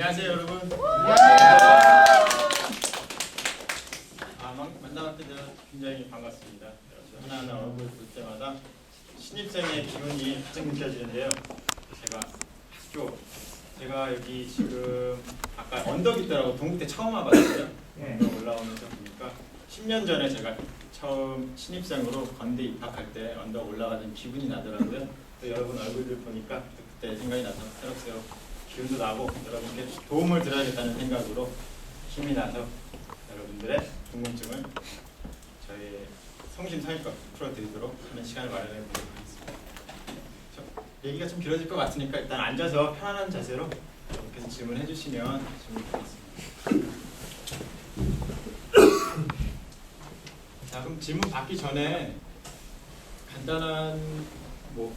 안녕하세요 여러분. 만나뵙게 되어 굉장히 반갑습니다. 하나하나 얼굴 볼 때마다 신입생의 기운이 가득 느껴지는데요. 제가 여기 지금 아까 언덕 있더라고. 동국대 처음 와봤어요. 언덕 올라오면서 보니까 10년 전에 제가 처음 신입생으로 건대 입학할 때 언덕 올라가는 기분이 나더라고요. 또 여러분 얼굴들 보니까 그때 생각이 나서 새록새록 기운도 나고 여러분께 도움을 드려야겠다는 생각으로 힘이 나서 여러분들의 궁금증을 저희 성심성의껏 풀어드리도록 하는 시간을 마련해 보도록 하겠습니다. 얘기가 좀 길어질 것 같으니까 일단 앉아서 편안한 자세로 여러분께서 질문해 주시면 질문드리겠습니다. 자, 그럼 질문 받기 전에 간단한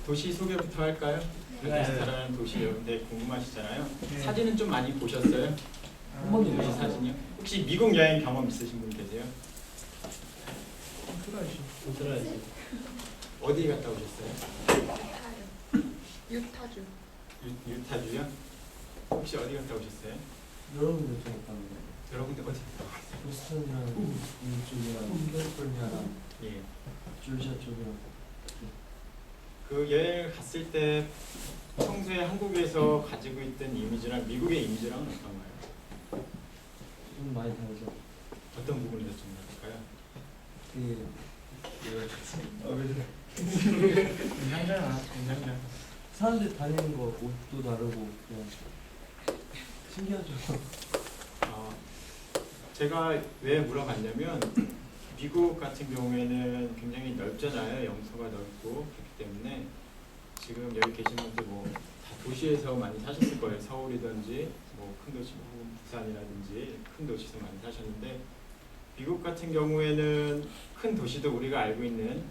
도시 소개부터 할까요? 살아가는 도시 여러분들 궁금하시잖아요. 네. 사진은 좀 많이 보셨어요? 한 번도 도시 사진이요? 혹시 미국 여행 경험 있으신 분 계세요? 들어야지. 어디 갔다 오셨어요? 유타주. 유타주요? 혹시 어디 갔다 오셨어요? 여러 군데 좀 갔는데 여러분들 어디 갔다 오셨어요? 보스턴이랑 이쪽이랑 캘리포니아랑 예. 줄리아 쪽이랑 그 여행을 갔을 때 평소에 한국에서 가지고 있던 이미지랑 미국의 이미지랑은 어떤가요? 좀 많이 다르죠. 어떤 부분에서 좀 다를까요? 긴장자. 사람들 다니는 거 옷도 다르고 그냥 신기하죠. 제가 왜 물어봤냐면 미국 같은 경우에는 굉장히 넓잖아요. 영토가 넓고 그렇기 때문에 지금 여기 계신 분들 다 도시에서 많이 사셨을 거예요. 서울이든지 큰 도시, 부산이라든지 큰 도시에서 많이 사셨는데 미국 같은 경우에는 큰 도시도 우리가 알고 있는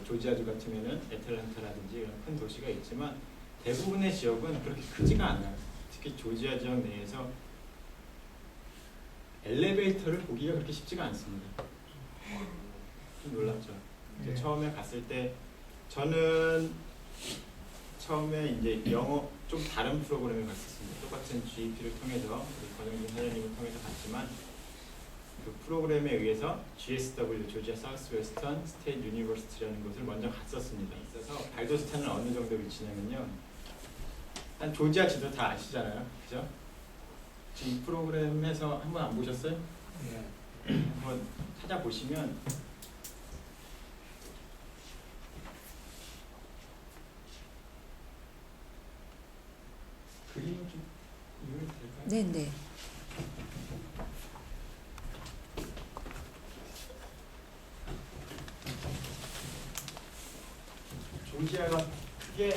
조지아주 같으면은 애틀랜타라든지 이런 큰 도시가 있지만 대부분의 지역은 그렇게 크지가 않아요. 특히 조지아 지역 내에서 엘리베이터를 보기가 그렇게 쉽지가 않습니다. 좀 놀랍죠. 네. 처음에 갔을 때 저는 처음에 이제 영어 좀 다른 프로그램을 갔었습니다. 똑같은 GEP를 통해서 우리 권영진 사장님을 통해서 갔지만 그 프로그램에 의해서 GSW 조지아 사우스 웨스턴 스테이트 유니버시티라는 곳을 먼저 갔었습니다. 그래서 발도스탄은 어느 정도 위치냐면요. 한 조지아 지도 다 아시잖아요, 그죠? 지금 이 프로그램에서 한번 안 보셨어요? 네. 한번 찾아보시면 그림을 좀 이해도 될까요? 네네. 조지아가 크게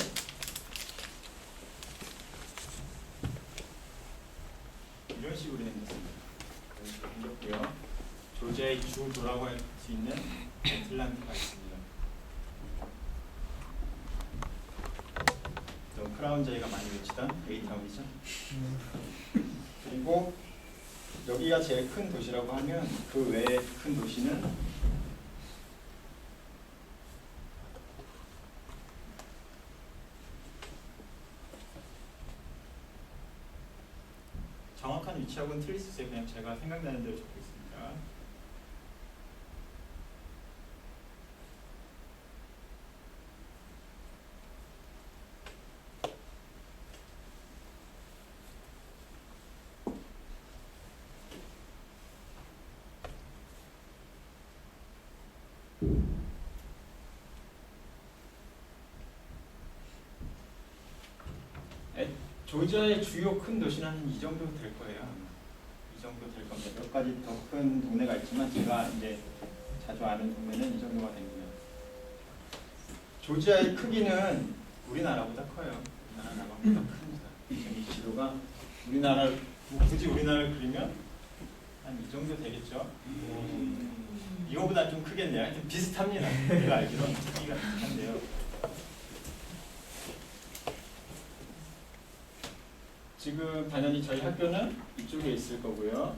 이런 식으로 생겼습니다. 생겼고요. 조지아의 주도라고 할 수 있는 애틀란타가 있습니다. 크라운 제이가 많이 외치던 A타운이죠. 그리고 여기가 제일 큰 도시라고 하면 그 외에 큰 도시는 정확한 위치하고는 틀릴 수 있어요. 그냥 제가 생각나는 대로 적고 있습니다. 조지아의 주요 큰 도시는 한 이 정도 될 거예요. 이 정도 될 겁니다. 몇 가지 더 큰 동네가 있지만 제가 이제 자주 아는 동네는 이 정도가 됩니다. 조지아의 크기는 우리나라보다 커요. 우리나라 나라보다 큽니다. 지금 이 지도가 굳이 우리나라를 그리면 한 이 정도 되겠죠. 이거보다 좀 크겠네요. 하여튼 비슷합니다. 제가 알기로는 크기가 비슷한데요. 지금 당연히 저희 학교는 이쪽에 있을 거고요.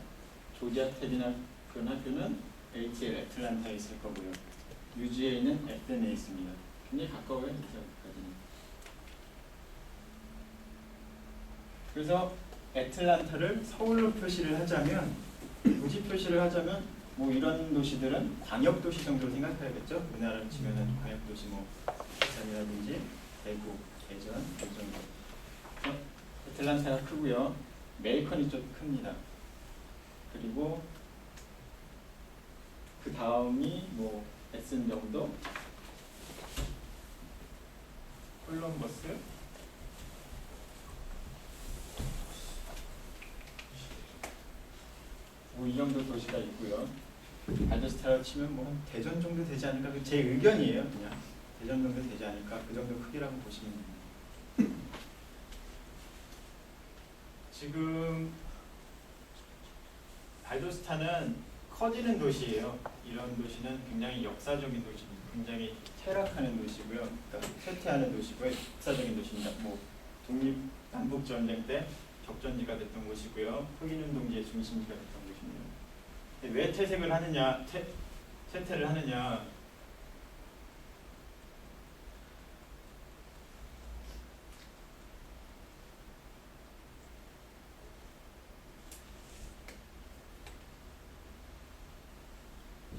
조지아 테디나 그런 학교는 ATL 애틀란타에 있을 거고요. UGA는 에덴에 있습니다. 굉장히 가까워요, 여기까지는. 그래서 애틀란타를 서울로 표시를 하자면, 굳이 표시를 하자면 뭐 이런 도시들은 광역 도시 정도로 생각해야겠죠. 우리나라로 치면은 광역 도시 뭐 부산이라든지 대구, 대전 이 정도. 애틀란타가 크고요. 메이컨이 좀 큽니다. 그리고 그 다음이 뭐 에슨 정도, 콜럼버스, 뭐 이 정도 도시가 있고요. 발더스타로 치면 뭐 대전 정도 되지 않을까? 제 의견이에요. 그냥 대전 정도 되지 않을까? 그 정도 크기라고 보시면 됩니다. 지금 발도스타는 커지는 도시예요. 이런 도시는 굉장히 역사적인 도시입니다. 굉장히 퇴락하는 도시고요. 그러니까 쇠퇴하는 도시고요. 역사적인 도시입니다. 뭐 독립 남북 전쟁 때 격전지가 됐던 곳이고요. 흑인운동지의 중심지가 됐던 곳입니다. 근데 왜 퇴색을 하느냐, 쇠퇴를 하느냐?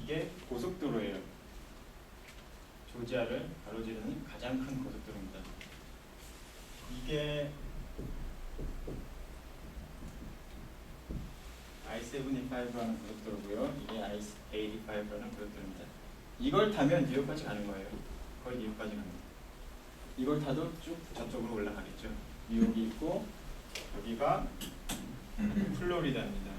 이게 고속도로예요. 조지아를 가로지르는 가장 큰 고속도로입니다. 이게 I-75라는 고속도로고요. 이게 I-85라는 고속도로입니다. 이걸 타면 뉴욕까지 가는 거예요. 거의 뉴욕까지 갑니다. 이걸 타도 쭉 저쪽으로 올라가겠죠. 뉴욕이 있고 여기가 플로리다입니다.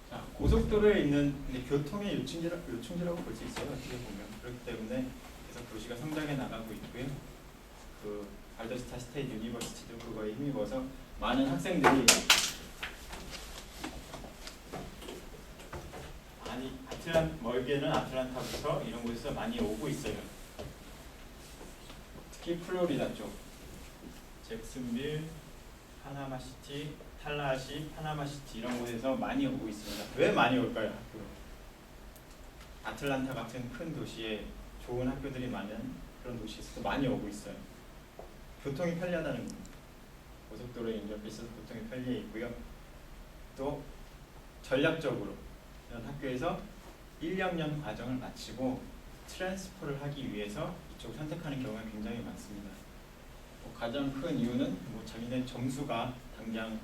자, 고속도로에 있는 교통의 요충지라고 볼 수 있어요. 어떻게 보면. 그렇기 때문에 계속 도시가 성장해 나가고 있고요. 그 발더스타 스테이트 유니버시티도 그거에 힘입어서 많은 학생들이 멀게는 아틀란타부터 이런 곳에서 많이 오고 있어요. 특히 플로리다 쪽, 잭슨빌, 파나마시티, 탈라하시, 파나마시티 이런 곳에서 많이 오고 있습니다. 왜 많이 올까요? 학교? 아틀란타 같은 큰 도시에 좋은 학교들이 많은 그런 도시에서 많이 오고 있어요. 교통이 편리하다는 겁니다. 고속도로에 인접해 있어서 교통이 편리해 있고요. 또 전략적으로 이런 학교에서 1, 2학년 과정을 마치고 트랜스퍼를 하기 위해서 이쪽을 선택하는 경우가 굉장히 많습니다. 가장 큰 이유는 자기네 점수가 당장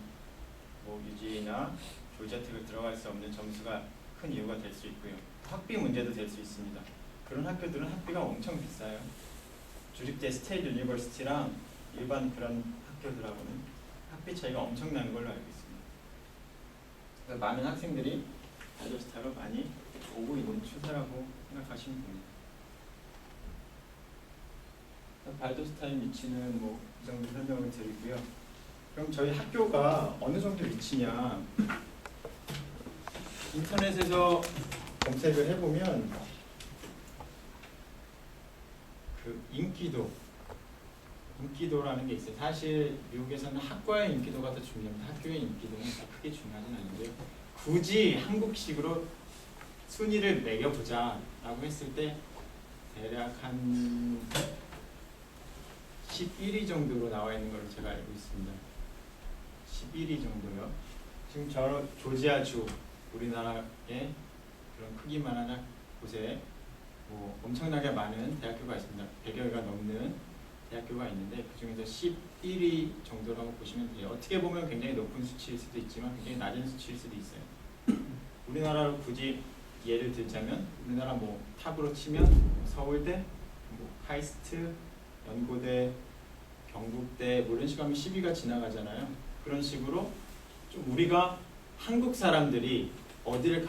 UGA나 조지아텍을 들어갈 수 없는 점수가 큰 이유가 될 수 있고요. 학비 문제도 될 수 있습니다. 그런 학교들은 학비가 엄청 비싸요. 주립대 스테이트 유니버시티랑 일반 그런 학교들하고는 학비 차이가 엄청나는 걸로 알고 있습니다. 그래서 많은 학생들이 발더스타로 많이 오고 있는 추세라고 생각하시면 됩니다. 발더스타의 위치는 이 정도 설명을 드리고요. 그럼 저희 학교가 어느 정도 위치냐? 인터넷에서 검색을 해보면 그 인기도라는 게 있어요. 사실 미국에서는 학과의 인기도가 더 중요합니다. 학교의 인기도는 크게 중요하진 않은데요. 굳이 한국식으로 순위를 매겨보자라고 했을 때 대략 한 11위 정도로 나와 있는 걸로 제가 알고 있습니다. 11위 정도요. 지금 저 조지아주 우리나라의 그런 크기만한 곳에 엄청나게 많은 대학교가 있습니다. 100여 개가 넘는 대학교가 있는데 그 중에서 11위 정도라고 보시면 돼요. 어떻게 보면 굉장히 높은 수치일 수도 있지만 굉장히 낮은 수치일 수도 있어요. 우리나라로 굳이 예를 들자면 우리나라 탑으로 치면 서울대, 카이스트, 연고대, 경북대 이런 식으로 하면 10위가 지나가잖아요. 그런 식으로 좀 우리가 한국 사람들이 어디를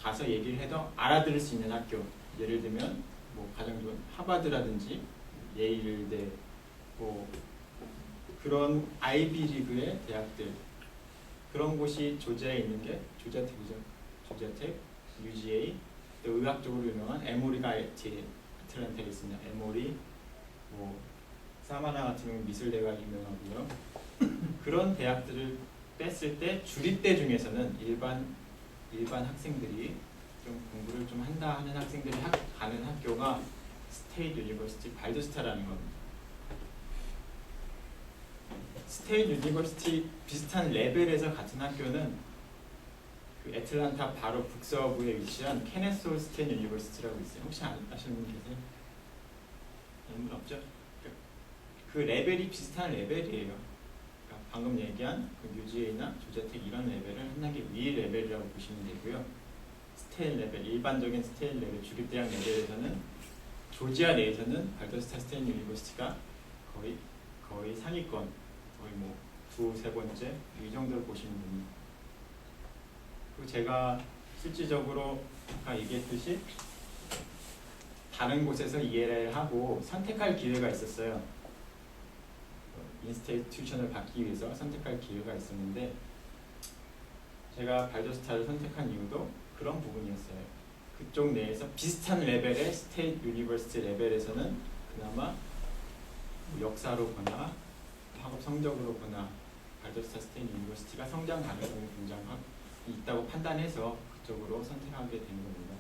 가서 얘기를 해도 알아들을 수 있는 학교, 예를 들면 가장 좋은 하버드라든지 예일대 그런 아이비리그의 대학들, 그런 곳이 조지아에 있는 게 조지아텍이죠. 조지아텍, UGA, 또 의학적으로 유명한 에모리가 아틀란타에 있습니다. 에모리, 사마나 같은 경우 미술대가 유명하고요. 그런 대학들을 뺐을 때 주립대 중에서는 일반 학생들이 좀 공부를 좀 한다 하는 학생들이 가는 학교가 스테이트 유니버시티 발더스타라는 겁니다. 스테이트 유니버시티 비슷한 레벨에서 같은 학교는 그 애틀란타 바로 북서부에 위치한 케네스 스테이트 유니버시티라고 있어요. 혹시 아시는 분 계세요? 아는 분 없죠? 그 레벨이 비슷한 레벨이에요. 그러니까 방금 얘기한 그 UGA나 조자텍 이런 레벨을 한 단계 위 레벨이라고 보시면 되고요. 스테일 레벨, 일반적인 스테일 레벨, 주립대학 레벨에서는 조지아 내에서는 발더스타 스테이트 유니버시티가 거의 상위권, 거의 뭐 두세 번째 이 정도로 보시면 됩니다. 그리고 제가 실질적으로 아까 얘기했듯이 다른 곳에서 ELL을 하고 선택할 기회가 있었어요. 인스티튜션을 받기 위해서 선택할 기회가 있었는데 제가 발더스타를 선택한 이유도 그런 부분이었어요. 그쪽 내에서 비슷한 레벨의 스테이트 유니버시티 레벨에서는 그나마 역사로 보나 학업 성적으로 보나 발더스타 스테이트 유니버시티가 성장 가능성이 굉장히 있다고 판단해서 그쪽으로 선택하게 된 겁니다.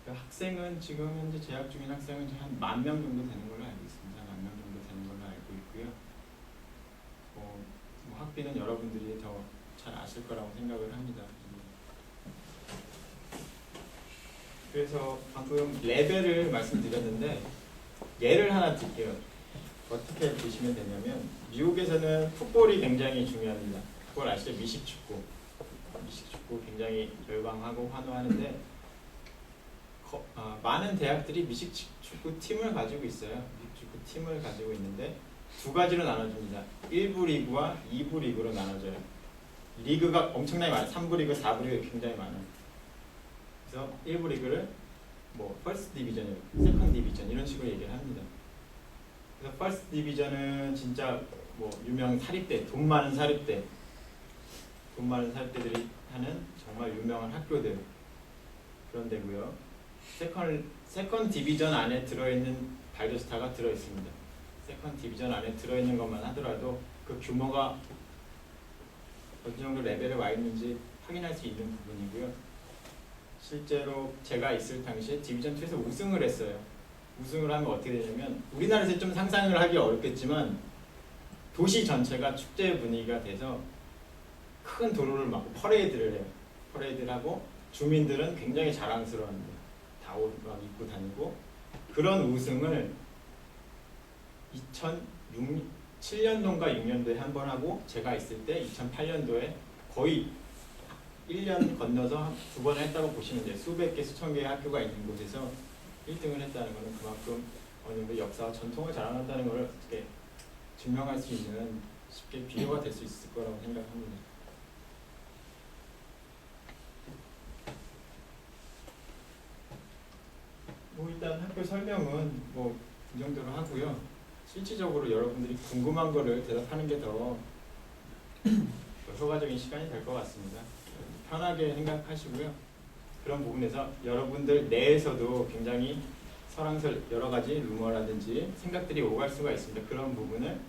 학생은 지금 현재 재학 중인 학생은 한 10,000명 정도 되는 걸로 알고 있습니다. 10,000명 정도 되는 걸로 알고 있고요. 뭐 학비는 여러분들이 더 잘 아실 거라고 생각을 합니다. 그래서 방금 레벨을 말씀드렸는데 예를 하나 드릴게요. 어떻게 보시면 되냐면 미국에서는 풋볼이 굉장히 중요합니다. 그걸 아시죠? 미식축구 굉장히 열광하고 환호하는데 많은 대학들이 미식축구 팀을 가지고 있어요. 미식축구 팀을 가지고 있는데 두 가지로 나눠줍니다. 1부 리그와 2부 리그로 나눠져요. 리그가 엄청나게 많아요. 3부 리그, 4부 리그 굉장히 많아요. 그래서 1부 리그를 뭐 퍼스트 디비전이요, 세컨드 디비전 이런 식으로 얘기를 합니다. 그래서 퍼스트 디비전은 진짜 뭐 유명 사립대, 돈 많은 사립대들이 하는 정말 유명한 학교들 그런 데고요. 세컨드 디비전 안에 들어있는 발더스타가 들어있습니다. 세컨드 디비전 안에 들어있는 것만 하더라도 그 규모가 어느 정도 레벨에 와 있는지 확인할 수 있는 부분이고요. 실제로 제가 있을 당시에 디비전 2에서 우승을 했어요. 우승을 하면 어떻게 되냐면 우리나라에서 좀 상상을 하기 어렵겠지만 도시 전체가 축제 분위기가 돼서 큰 도로를 막고 퍼레이드를 해요. 퍼레이드를 하고 주민들은 굉장히 자랑스러워합니다. 다 옷 막 입고 다니고 그런 우승을 2007년도인가 6년도에 한 번 하고 제가 있을 때 2008년도에 거의 1년 건너서 두 번 했다고 보시면 돼요. 수백 개, 수천 개의 학교가 있는 곳에서 1등을 했다는 것은 그만큼 어느 정도 역사와 전통을 자랑한다는 것을 어떻게 증명할 수 있는 쉽게 비교가 될 수 있을 거라고 생각합니다. 뭐 일단 학교 설명은 뭐 이 정도로 하고요. 실질적으로 여러분들이 궁금한 거를 대답하는 게 더 효과적인 시간이 될 것 같습니다. 편하게 생각하시고요. 그런 부분에서 여러분들 내에서도 굉장히 설왕설 여러 가지 루머라든지 생각들이 오갈 수가 있습니다. 그런 부분을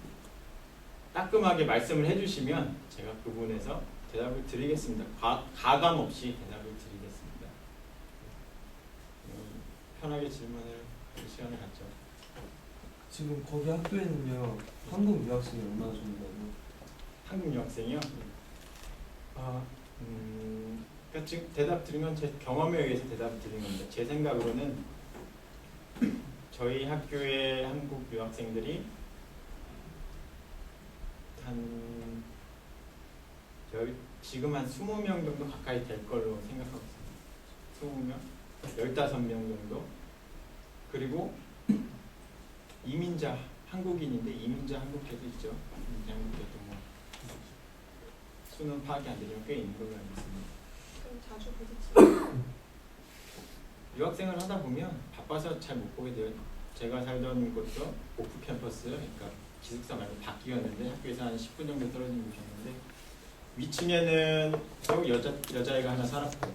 따끔하게 말씀을 해주시면 제가 그 부분에서 대답을 드리겠습니다. 가감 없이 대답을 드리겠습니다. 편하게 질문을 할 시간을 갖죠. 지금 거기 학교에는요 한국 유학생이 얼마나 정도? 한국 유학생이요? 그러니까 지금 대답 드린 건 제 경험에 의해서 대답을 드린 겁니다. 제 생각으로는 저희 학교의 한국 유학생들이 지금 한 20명 정도 가까이 될 걸로 생각하고 있습니다. 20명? 15명 정도? 그리고 이민자 한국인인데 이민자 한국계도 있죠. 이민자 한국계도 뭐 수는 파악이 안 되지만 꽤 있는 걸로 알고 있습니다. 그럼 자주 부딪히는 유학생을 하다 보면 바빠서 잘 못 보게 돼요. 제가 살던 곳도 오프 캠퍼스, 그러니까 기숙사 말고 밖이었는데 학교에서 한 10분 정도 떨어진 곳이었는데 위층에는 또 여자애가 하나 살았고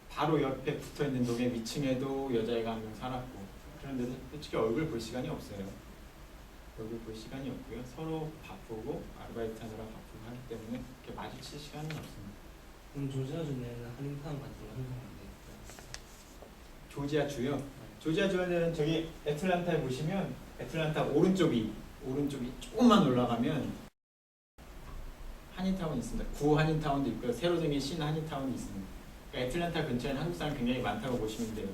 바로 옆에 붙어있는 동에 위층에도 여자애가 한 명 살았고 그런데 솔직히 얼굴 볼 시간이 없어요. 얼굴 볼 시간이 없고요. 서로 바쁘고 아르바이트 하느라 바쁘고 하기 때문에 그렇게 마주칠 시간은 없습니다. 그럼 조지아주 내에는 한인타운 같은 거 한국 안 조지아주요. 조지아주는 저기 애틀란타에 보시면 애틀란타 오른쪽이 조금만 올라가면 한인타운이 있습니다. 구 한인타운도 있고요. 새로 생긴 신 한인타운이 있습니다. 그러니까 애틀란타 근처에는 한국 사람 굉장히 많다고 보시면 돼요.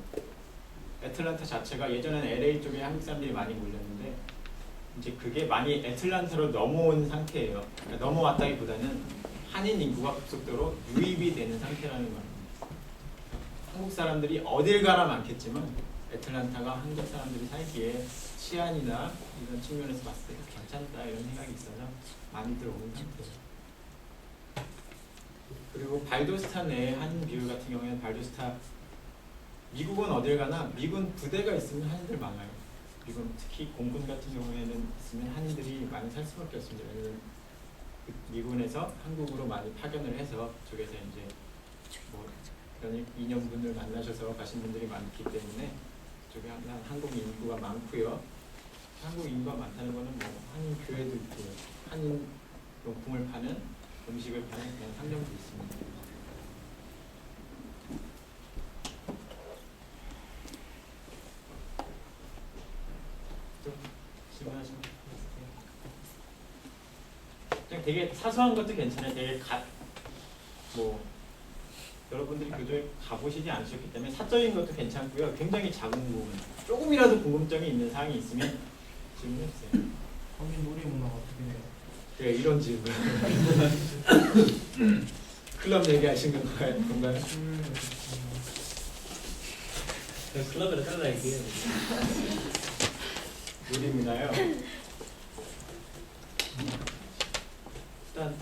애틀란타 자체가 예전에는 LA 쪽에 한국 사람들이 많이 몰렸는데 이제 그게 많이 애틀란타로 넘어온 상태예요. 그러니까 넘어왔다기보다는 한인 인구가 급속도로 유입이 되는 상태라는 겁니다. 한국 사람들이 어딜 가나 많겠지만 애틀란타가 한국 사람들이 살기에 치안이나 이런 측면에서 봤을 때 괜찮다 이런 생각이 있어서 많이 들어오는 상태예요. 그리고 발도스타 내에 한인 비율 같은 경우에는 발도스타 미국은 어딜 가나 미군 부대가 있으면 한인들 많아요. 미군 특히 공군 같은 경우에는 있으면 한인들이 많이 살 수밖에 없습니다. 왜냐면 미군에서 한국으로 많이 파견을 해서 쪽에서 이제 뭐 이런 인연분을 만나셔서 가신 분들이 많기 때문에 쪽에 한국 인구가 많고요. 한국 인구가 많다는 거는 뭐 한인 교회도 있고요. 한인 용품을 파는 음식을 파는 그런 상점도 있습니다. 좀 질문하시면 그냥 되게 사소한 것도 괜찮아요. 되게 뭐 여러분들이 교도에 가보시지 않으셨기 때문에 사적인 것도 괜찮고요. 굉장히 작은 부분, 조금이라도 궁금점이 있는 사항이 있으면 질문해주세요. 한인 놀이 문화가 어떻게 돼요? 그래, 이런 질문. 클럽 얘기하신 건가요? 클럽에서 따라 얘기해요. 놀이문화요. 일단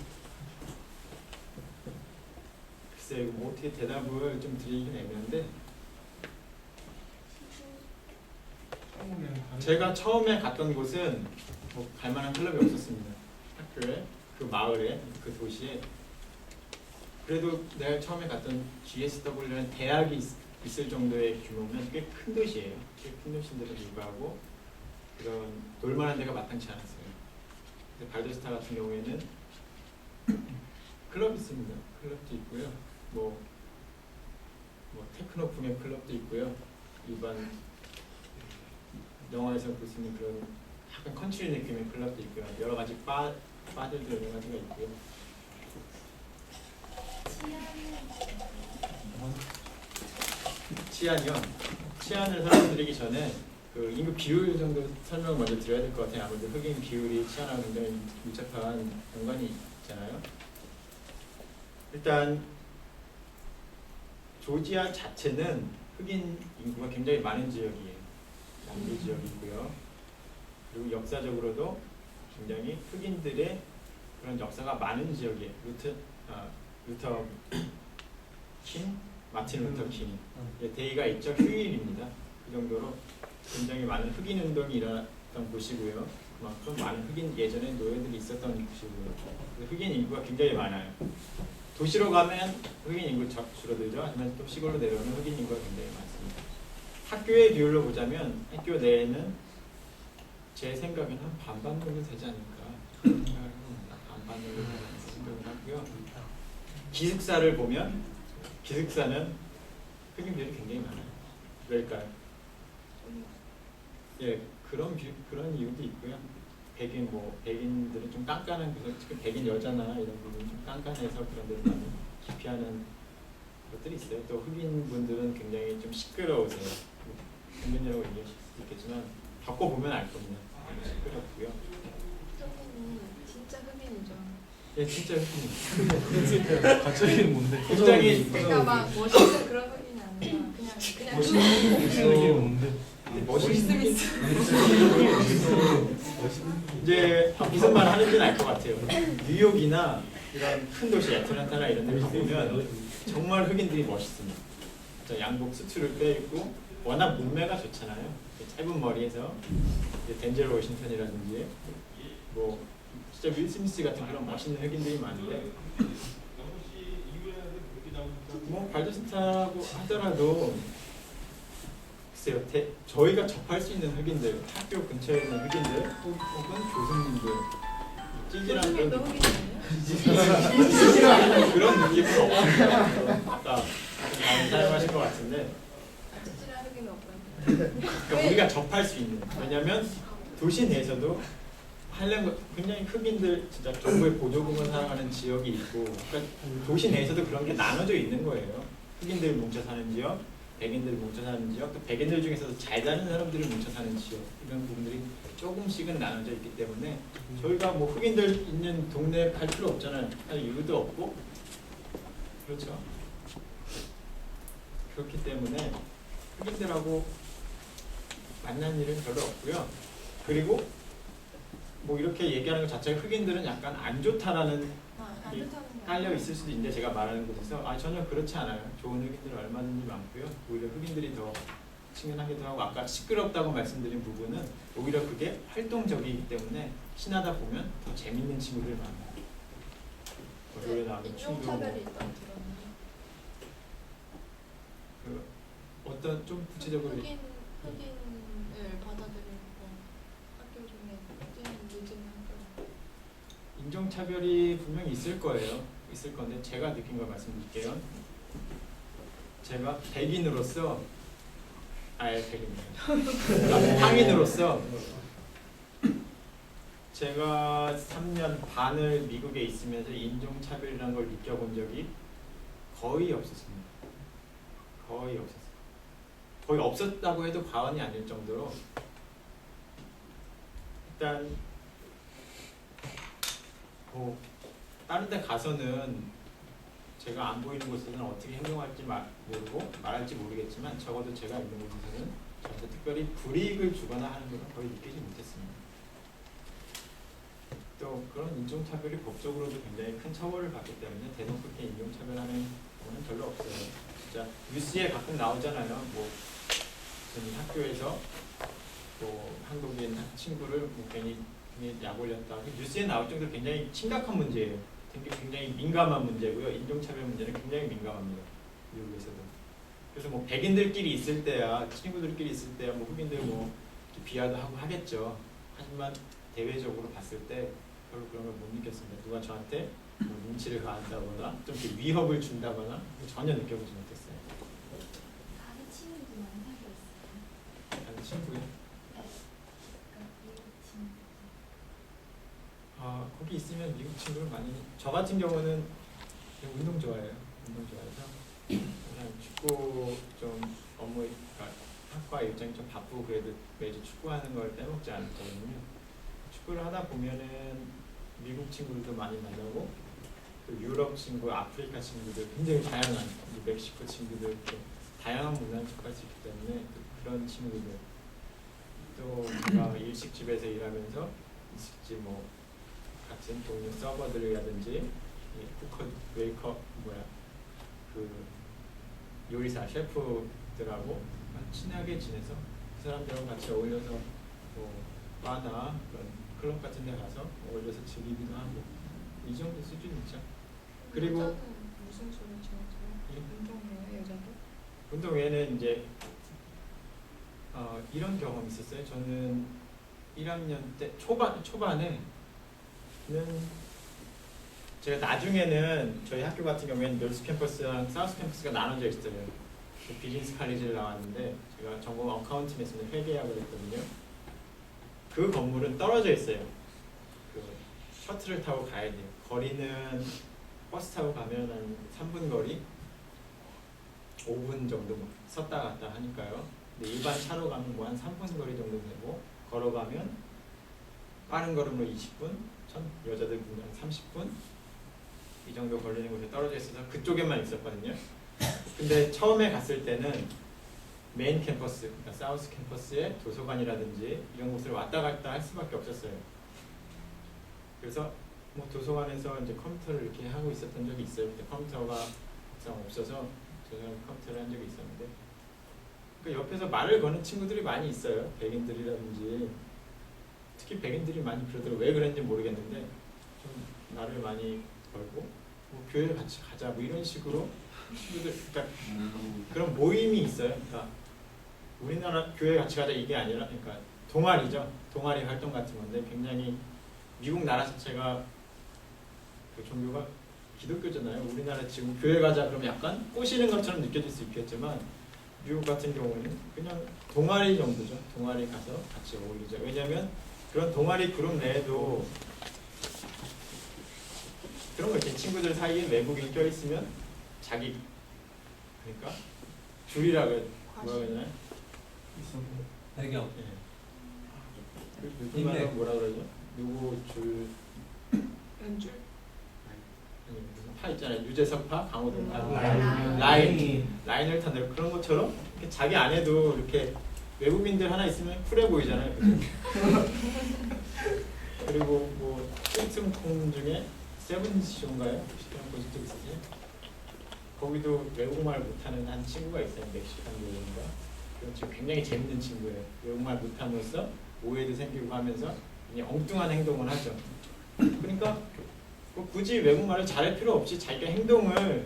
글쎄 뭐 어떻게 대답을 좀 드리긴 애매한데 제가 처음에 갔던 곳은 뭐 갈만한 클럽이 없었습니다. 학교에, 그 마을에, 그 도시에. 그래도 내가 처음에 갔던 GSW는 대학이 있을 정도의 규모면 꽤 큰 도시예요. 꽤 큰 도시인데도 불구하고 그런 놀만한 데가 마땅치 않았어요. 근데 발도스타 같은 경우에는 클럽이 있습니다. 클럽도 있고요. 뭐 테크노풍의 클럽도 있고요. 일반 영화에서 볼 수 있는 그런 약간 컨트리 느낌의 클럽도 있고요. 여러 가지 바들도 여러 가지가 있고요. 치안이요. 치안을 설명드리기 전에 그 인구 비율 정도 설명을 먼저 드려야 될 것 같아요. 아무래도 흑인 비율이 치안하고 굉장히 밀접한 연관이 있잖아요. 일단 조지아 자체는 흑인 인구가 굉장히 많은 지역이에요. 남부 지역이고요. 그리고 역사적으로도 굉장히 흑인들의 그런 역사가 많은 지역이에요. 루터 킹, 마틴 루터 킹 대의가 있죠. 휴일입니다. 그 정도로 굉장히 많은 흑인 운동이 일어났던 곳이고요. 그만큼 많은 흑인 예전에 노예들이 있었던 곳이고요. 흑인 인구가 굉장히 많아요. 도시로 가면 흑인 인구 줄어들죠. 하지만 또 시골로 내려오면 흑인 인구가 굉장히 많습니다. 학교의 비율로 보자면 학교 내에는 제 생각에는 한 반반 정도 되지 않을까 그런 생각을 합니다. 반반 정도 되지 생각을 하고요. 기숙사를 보면 기숙사는 흑인들이 굉장히 많아요. 왜일까요? 예, 그런 이유도 있고요. 백인들은 좀 깐깐한 특히 백인 여자나 이런 부분 좀 깐깐해서 그런 데를 많이 기피하는 것들이 있어요. 또 흑인 분들은 굉장히 좀 시끄러우세요. 흑인이라고 얘기할 수 있겠지만 겪어보면 알 겁니다. 시끄럽고요. 진짜 흑인이죠. 예, 진짜 흑인. 갑자기 뭔데? 굉장히 그러니까 막 멋있는 그런 흑인이 아니라 그냥 멋있는 뭔데? 멋있는 이제 무슨 말 하는지는 알 것 같아요. 뉴욕이나 이런 큰 도시 애틀란타나 이런 데 가보면 정말 흑인들이 멋있습니다. 양복 수트를 빼입고 워낙 몸매가 좋잖아요. 짧은 머리에서 덴젤 워싱턴이라든지 뭐 진짜 윌 스미스 같은 그런 멋있는 흑인들이 많은데 뭐 발도스타고 하더라도 글쎄요, 저희가 접할 수 있는 흑인들, 학교 근처에 있는 흑인들 혹은 교수님들 찌질한 흑인도 그런 흑인 아니에요? 찌질한 그런 느낌은 없어요. 아까 많이 사용하실 것 같은데 찌질한 흑인은 없어요. 그러니까 우리가 접할 수 있는 왜냐면 도시 내에서도 할렘 굉장히 흑인들 진짜 정부의 보조금을 사용하는 지역이 있고 그러니까 도시 내에서도 그런 게 나눠져 있는 거예요. 흑인들 뭉쳐 사는 지역, 백인들 뭉쳐 사는 지역, 또 백인들 중에서도 잘 사는 사람들이 뭉쳐 사는 지역 이런 부분들이 조금씩은 나눠져 있기 때문에 저희가 뭐 흑인들 있는 동네에 갈 필요 없잖아요. 할 이유도 없고 그렇죠. 그렇기 때문에 흑인들하고 만난 일은 별로 없고요. 그리고 뭐 이렇게 얘기하는 것 자체가 흑인들은 약간 안 좋다라는 안 좋다는 게 깔려 있을 수도 있는데 제가 말하는 곳에서 전혀 그렇지 않아요. 좋은 흑인들은 얼마든지 많고요. 오히려 흑인들이 더 친근하기도 하고 아까 시끄럽다고 말씀드린 부분은 오히려 그게 활동적이기 때문에 친하다 보면 더 재밌는 친구들이 많아요. 노래 나오는 춤도 인종차별이 있다고 들었는데 그 어떤 좀 구체적으로 흑인을 받아들이고 학교 중에 늦은 학교 인종차별이 분명히 있을 거예요. 있을 건데 제가 느낀 걸 말씀드릴게요. 제가 백인으로서 백인이에요. 황인으로서 제가 3년 반을 미국에 있으면서 인종차별이라는 걸 느껴본 적이 거의 없었습니다. 거의 없었어요. 거의 없었다고 해도 과언이 아닐 정도로 일단 뭐 다른 데 가서는 제가 안 보이는 곳에서는 어떻게 행동할지 모르고 말할지 모르겠지만 적어도 제가 있는 곳에서는 저한테 특별히 불이익을 주거나 하는 것은 거의 느끼지 못했습니다. 또 그런 인종차별이 법적으로도 굉장히 큰 처벌을 받기 때문에 대놓고 인종차별하는 거는 별로 없어요. 진짜 뉴스에 가끔 나오잖아요. 뭐 무슨 학교에서 뭐 한국인 친구를 뭐 괜히 약 올렸다. 뉴스에 나올 정도로 굉장히 심각한 문제예요. 굉장히 민감한 문제고요. 인종차별 문제는 굉장히 민감합니다. 미국에서도. 그래서 뭐 백인들끼리 있을 때야, 친구들끼리 있을 때야, 뭐 흑인들 뭐 비하도 하고 하겠죠. 하지만 대외적으로 봤을 때 별로 그런 걸 못 느꼈습니다. 누가 저한테 뭐 눈치를 가한다거나 좀 이렇게 위협을 준다거나 전혀 느껴보지 못했어요. 다른 친구도 많이 사귀어 있어요. 다른 친구요? 그러니까 미국 친구. 거기 있으면 미국 친구를 많이. 저 같은 경우는 그냥 운동 좋아해요. 운동 좋아해서 그냥 축구 좀 업무 그러니까 학과 일정이 좀 바쁘고 그래도 매주 축구하는 걸 빼먹지 않거든요. 축구를 하다 보면은 미국 친구들도 많이 만나고 또 유럽 친구, 아프리카 친구들 굉장히 다양한 멕시코 친구들 또 다양한 문화를 접할 수 있기 때문에 그런 친구들 또 제가 일식집에서 일하면서 일식집 뭐 같은 동료 서버들이라든지 쿠커, 웨이커 그 요리사 셰프들하고 친하게 지내서 그 사람들하고 같이 어울려서 뭐 바나 그런 클럽 같은 데 가서 어울려서 즐기기도 하고 이 정도 수준이죠. 그리고 여자는 무슨 소리 지어서요? 운동해요 여자도? 운동 외에는 이제 이런 경험이 있었어요. 저는 1학년 때 초반에는 제가 나중에는 저희 학교 같은 경우에는 노스 캠퍼스랑 사우스 캠퍼스가 나눠져 있어요. 비즈니스 칼리지를 나왔는데 제가 전공 어카운팅에서는 회계학을 했거든요. 그 건물은 떨어져 있어요. 그 셔틀을 타고 가야 돼요. 거리는 버스 타고 가면 한 3분 거리, 5분 정도 뭐 섰다 갔다 하니까요. 근데 일반 차로 가면 뭐 한 3분 거리 정도 되고 걸어가면 빠른 걸음으로 20분, 여자들 보면 한 30분 이 정도 걸리는 곳에 떨어져 있어서 그쪽에만 있었거든요. 근데 처음에 갔을 때는 메인 캠퍼스, 그러니까 사우스 캠퍼스의 도서관이라든지 이런 곳을 왔다 갔다 할 수밖에 없었어요. 그래서 뭐 도서관에서 이제 컴퓨터를 이렇게 하고 있었던 적이 있어요. 그때 컴퓨터가 없어서 제가 컴퓨터를 한 적이 있었는데 그 옆에서 말을 거는 친구들이 많이 있어요. 백인들이라든지 특히 백인들이 많이 그러더라고요. 왜 그랬는지 모르겠는데 좀 말을 많이 걸고 뭐 교회 같이 가자 뭐 이런 식으로 친구들 그러니까 그런 모임이 있어요. 그러니까 우리나라 교회 같이 가자 이게 아니라 그러니까 동아리죠. 동아리 활동 같은 건데 굉장히 미국 나라 자체가 그 종교가 기독교잖아요. 우리나라 지금 교회 가자 그러면 약간 꼬시는 것처럼 느껴질 수 있겠지만 미국 같은 경우는 그냥 동아리 정도죠. 동아리 가서 같이 어울리죠. 왜냐하면 그런 동아리 그룹 내에도 그런 거 있죠. 친구들 사이에 외국인 껴있으면 자기 그러니까 줄이라고 뭐라 그러나요? 배경. 예. 그 요즘 말로 뭐라 그러죠? 누구 줄 연줄. 아니 무슨 파 있잖아요. 유재석파, 강호동파, 라인. 라인을 탄대로 그런 것처럼 이렇게 자기 안에도 이렇게 외국인들 하나 있으면 쿨해 보이잖아요. 그죠? 그리고 뭐 꽁승콩 중에 세븐쇼인가요? 시간 보신 적 있으세요? 거기도 외국말 못하는 한 친구가 있어요. 멕시칸 교인가? 그렇죠. 굉장히 재밌는 친구예요. 외국말 못함으로써 오해도 생기고 하면서 그냥 엉뚱한 행동을 하죠. 그러니까 뭐 굳이 외국말을 잘할 필요 없이 자기가 행동을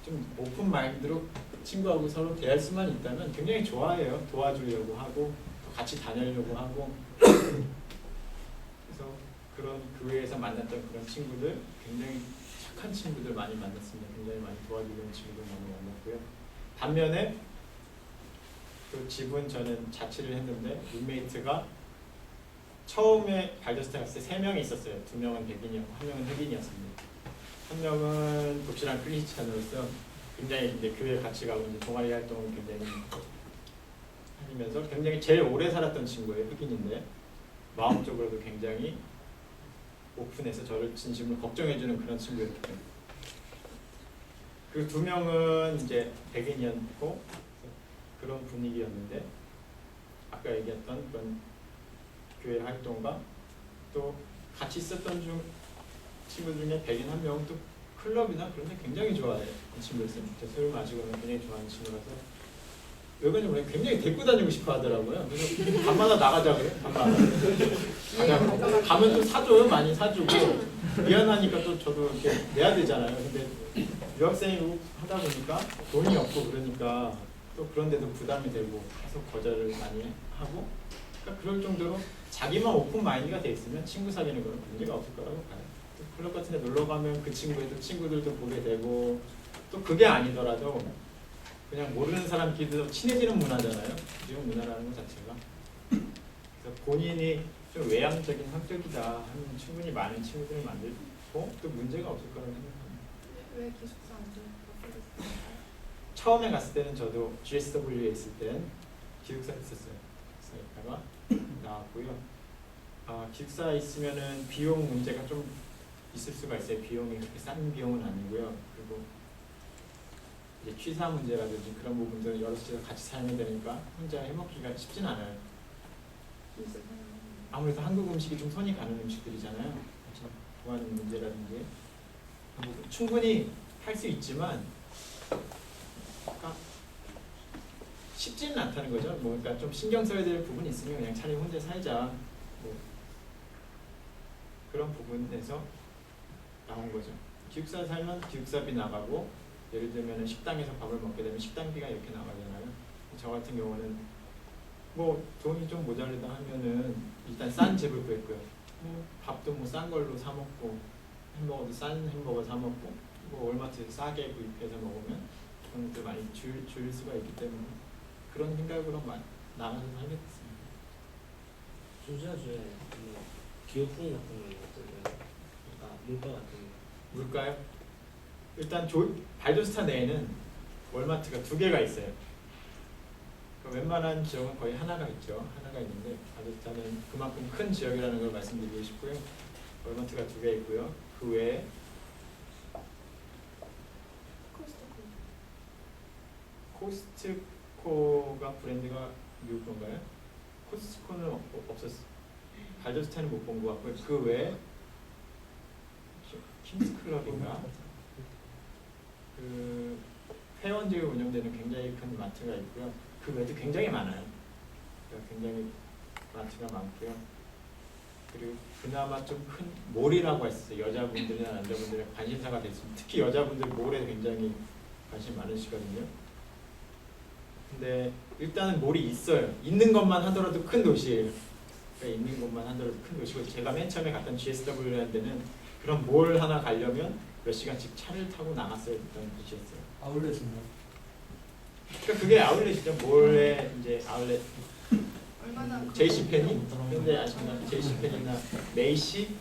좀 오픈 마인드로 친구하고 서로 대할 수만 있다면 굉장히 좋아해요. 도와주려고 하고 또 같이 다니려고 하고 그래서 그런 교회에서 만났던 그런 친구들 굉장히 착한 친구들 많이 만났습니다. 굉장히 많이 도와주는 친구들 많이 만났고요. 반면에 그 집은 저는 자취를 했는데 룸메이트가 처음에 발더스타 갔을 때 3명이 있었어요. 2명은 백인이었고 1명은 흑인이었습니다. 1명은 독실한 크리스찬으로서 굉장히 이제 교회 같이 가고 이제 동아리 활동을 굉장히 하면서 굉장히 제일 오래 살았던 친구예요. 흑인인데 마음적으로도 굉장히 오픈해서 저를 진심으로 걱정해주는 그런 친구였기 때문에 그 2명은 이제 백인이었고 그런 분위기였는데 아까 얘기했던 그런 교회 활동과 또 같이 있었던 친구 중에 백인 1명은 또 클럽이나 그런 데 굉장히 좋아해요. 그 친구였어요. 술 마시고는 굉장히 좋아하는 친구라서 왜 그런지 모르겠는데 굉장히 데리고 다니고 싶어 하더라고요. 그래서 밤마다 나가자 그래. 밤마다 가자. 가면 또 사줘요. 많이 사주고 미안하니까 또 저도 이렇게 내야 되잖아요. 근데 유학생이고 하다 보니까 돈이 없고 그러니까 또 그런 데도 부담이 되고 해서 거절을 많이 하고 그러니까 그럴 정도로 자기만 오픈 마인드가 돼 있으면 친구 사귀는 거는 문제가 없을 거라고 봐요. 클럽 같은 데 놀러 가면 그 친구의 또 친구들도 보게 되고 또 그게 아니더라도 그냥 모르는 사람끼리도 친해지는 문화잖아요. 지금 문화라는 것 자체가. 그래서 본인이 좀 외향적인 성격이다 하면 충분히 많은 친구들을 만들고 또 문제가 없을 거라고 생각합니다. 왜 기숙사 안 들어갔어요? 처음에 갔을 때는 저도 GSW에 있을 땐 기숙사에 있었어요. 기숙사에 있다가 나왔고요. 기숙사에 있으면은 비용 문제가 좀 있을 수가 있어요. 비용이 그렇게 싼 비용은 아니고요. 그리고 이제 취사 문제라든지 그런 부분들은 여럿이서 같이 살면 되니까 혼자 해먹기가 쉽진 않아요. 아무래도 한국 음식이 좀 손이 가는 음식들이잖아요. 그래서 구하는 문제라든지 충분히 할 수 있지만 그러니까 쉽지는 않다는 거죠. 뭐 그러니까 좀 신경 써야 될 부분이 있으면 그냥 차라리 혼자 살자. 뭐 그런 부분에서 나온 거죠. 기숙사 살면 기숙사비 나가고 예를 들면 식당에서 밥을 먹게 되면 식당비가 이렇게 나가잖아요. 저 같은 경우는 뭐 돈이 좀 모자르다 하면은 일단 싼 집을 구했고요. 밥도 뭐 싼 걸로 사 먹고 햄버거도 싼 햄버거 사 먹고 뭐 월마트에서 싸게 구입해서 먹으면 돈을 많이 줄 수가 있기 때문에 그런 생각으로 나가서 살게 됐습니다. 준수아주에 기업품 같은 거 어떠세요? 그러니까 물가 같은 거. 물가요? 일단 발더스타 내에는 월마트가 2개가 있어요. 웬만한 지역은 거의 하나가 있죠. 하나가 있는데 발더스타는 그만큼 큰 지역이라는 걸 말씀드리고 싶고요. 월마트가 2개 있고요. 그 외에 코스트코가 브랜드가 미국 건가요? 코스트코는 없었어요. 발더스타는 못 본 것 같고요. 그 외에 킹스클럽인가? 그 회원제에 운영되는 굉장히 큰 마트가 있고요. 그 외에도 굉장히 많아요. 그러니까 굉장히 마트가 많고요. 그리고 그나마 좀 큰 몰이라고 했어요. 여자분들이나 남자분들의 관심사가 됐습니다. 특히 여자분들 몰에 굉장히 관심 많으시거든요. 근데 일단은 몰이 있어요. 있는 것만 하더라도 큰 도시예요. 있는 곳만 하더라도 큰 도시고 제가 맨 처음에 갔던 GSW라는 데는 그런 몰 하나 가려면 몇 시간씩 차를 타고 나갔어야 됐던 곳이었어요. 아울렛인가? 그러니까 그게 아울렛이죠. 몰에 이제 아울렛 얼마나 JC페니? 근데 아시나 JC페니나 메이시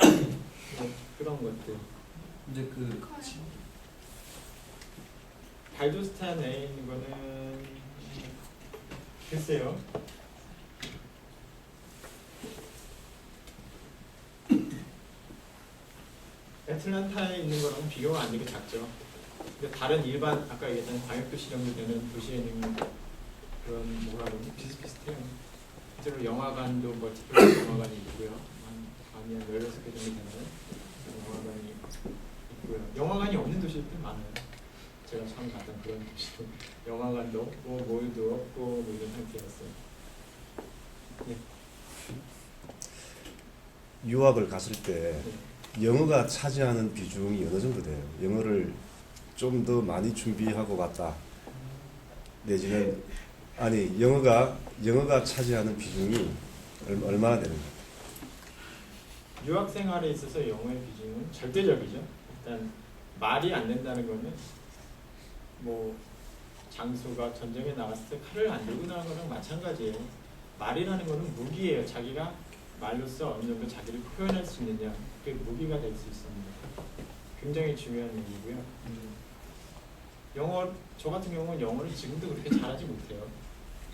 뭐 그런 것들. 이제 그 커요. 발도스탄 내에 있는 거는 글쎄요. 애틀란타에 있는 거랑 비교가 안 되게 작죠. 근데 다른 일반 아까 얘기했던 광역도시 정도 되는 도시에 있는 그런 뭐라 그러지 비슷비슷해요. 실제로 영화관도 멀티플렉스 영화관이 있고요. 한 16개 정도 되는 영화관이 있고요. 영화관이 없는 도시들 많아요. 제가 처음 갔던 그런 도시도 영화관도 없고 몰도 없고 뭐 이런 상태였어요. 네. 유학을 갔을 때 네. 영어가 차지하는 비중이 어느 정도 돼요? 영어를 좀 더 많이 준비하고 갔다. 내지는 아니 영어가 차지하는 비중이 얼마나 되는 거예요? 유학 생활에 있어서 영어의 비중은 절대적이죠. 일단 말이 안 된다는 거는 뭐 장수가 전쟁에 나갔을 때 칼을 안 들고 나간 거랑 마찬가지예요. 말이라는 거는 무기예요. 자기가 말로써 어느 정도 자기를 표현할 수 있느냐, 그게 무기가 될 수 있습니다. 굉장히 중요한 얘기고요. 저 같은 경우는 영어를 지금도 그렇게 잘하지 못해요.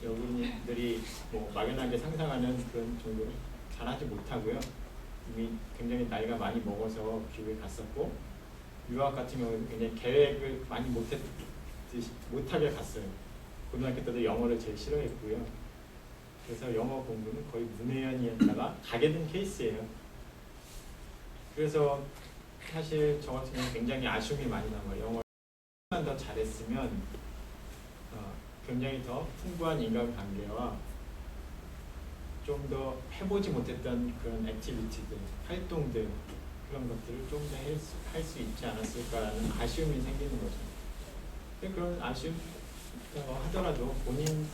여러분들이 뭐 막연하게 상상하는 그런 정도로 잘하지 못하고요. 이미 굉장히 나이가 많이 먹어서 미국에 갔었고 유학 같은 경우는 굉장히 계획을 많이 못하게 갔어요. 고등학교 때도 영어를 제일 싫어했고요. 그래서 영어 공부는 거의 문외연이었다가 가게 된 케이스예요. 그래서 사실 저 같은 경우는 굉장히 아쉬움이 많이 남아요. 영어를 더 잘했으면 굉장히 더 풍부한 인간관계와 좀 더 해보지 못했던 그런 액티비티들, 활동들 그런 것들을 좀 더 할 수 있지 않았을까라는 아쉬움이 생기는 거죠. 근데 그런 아쉬움 하더라도 본인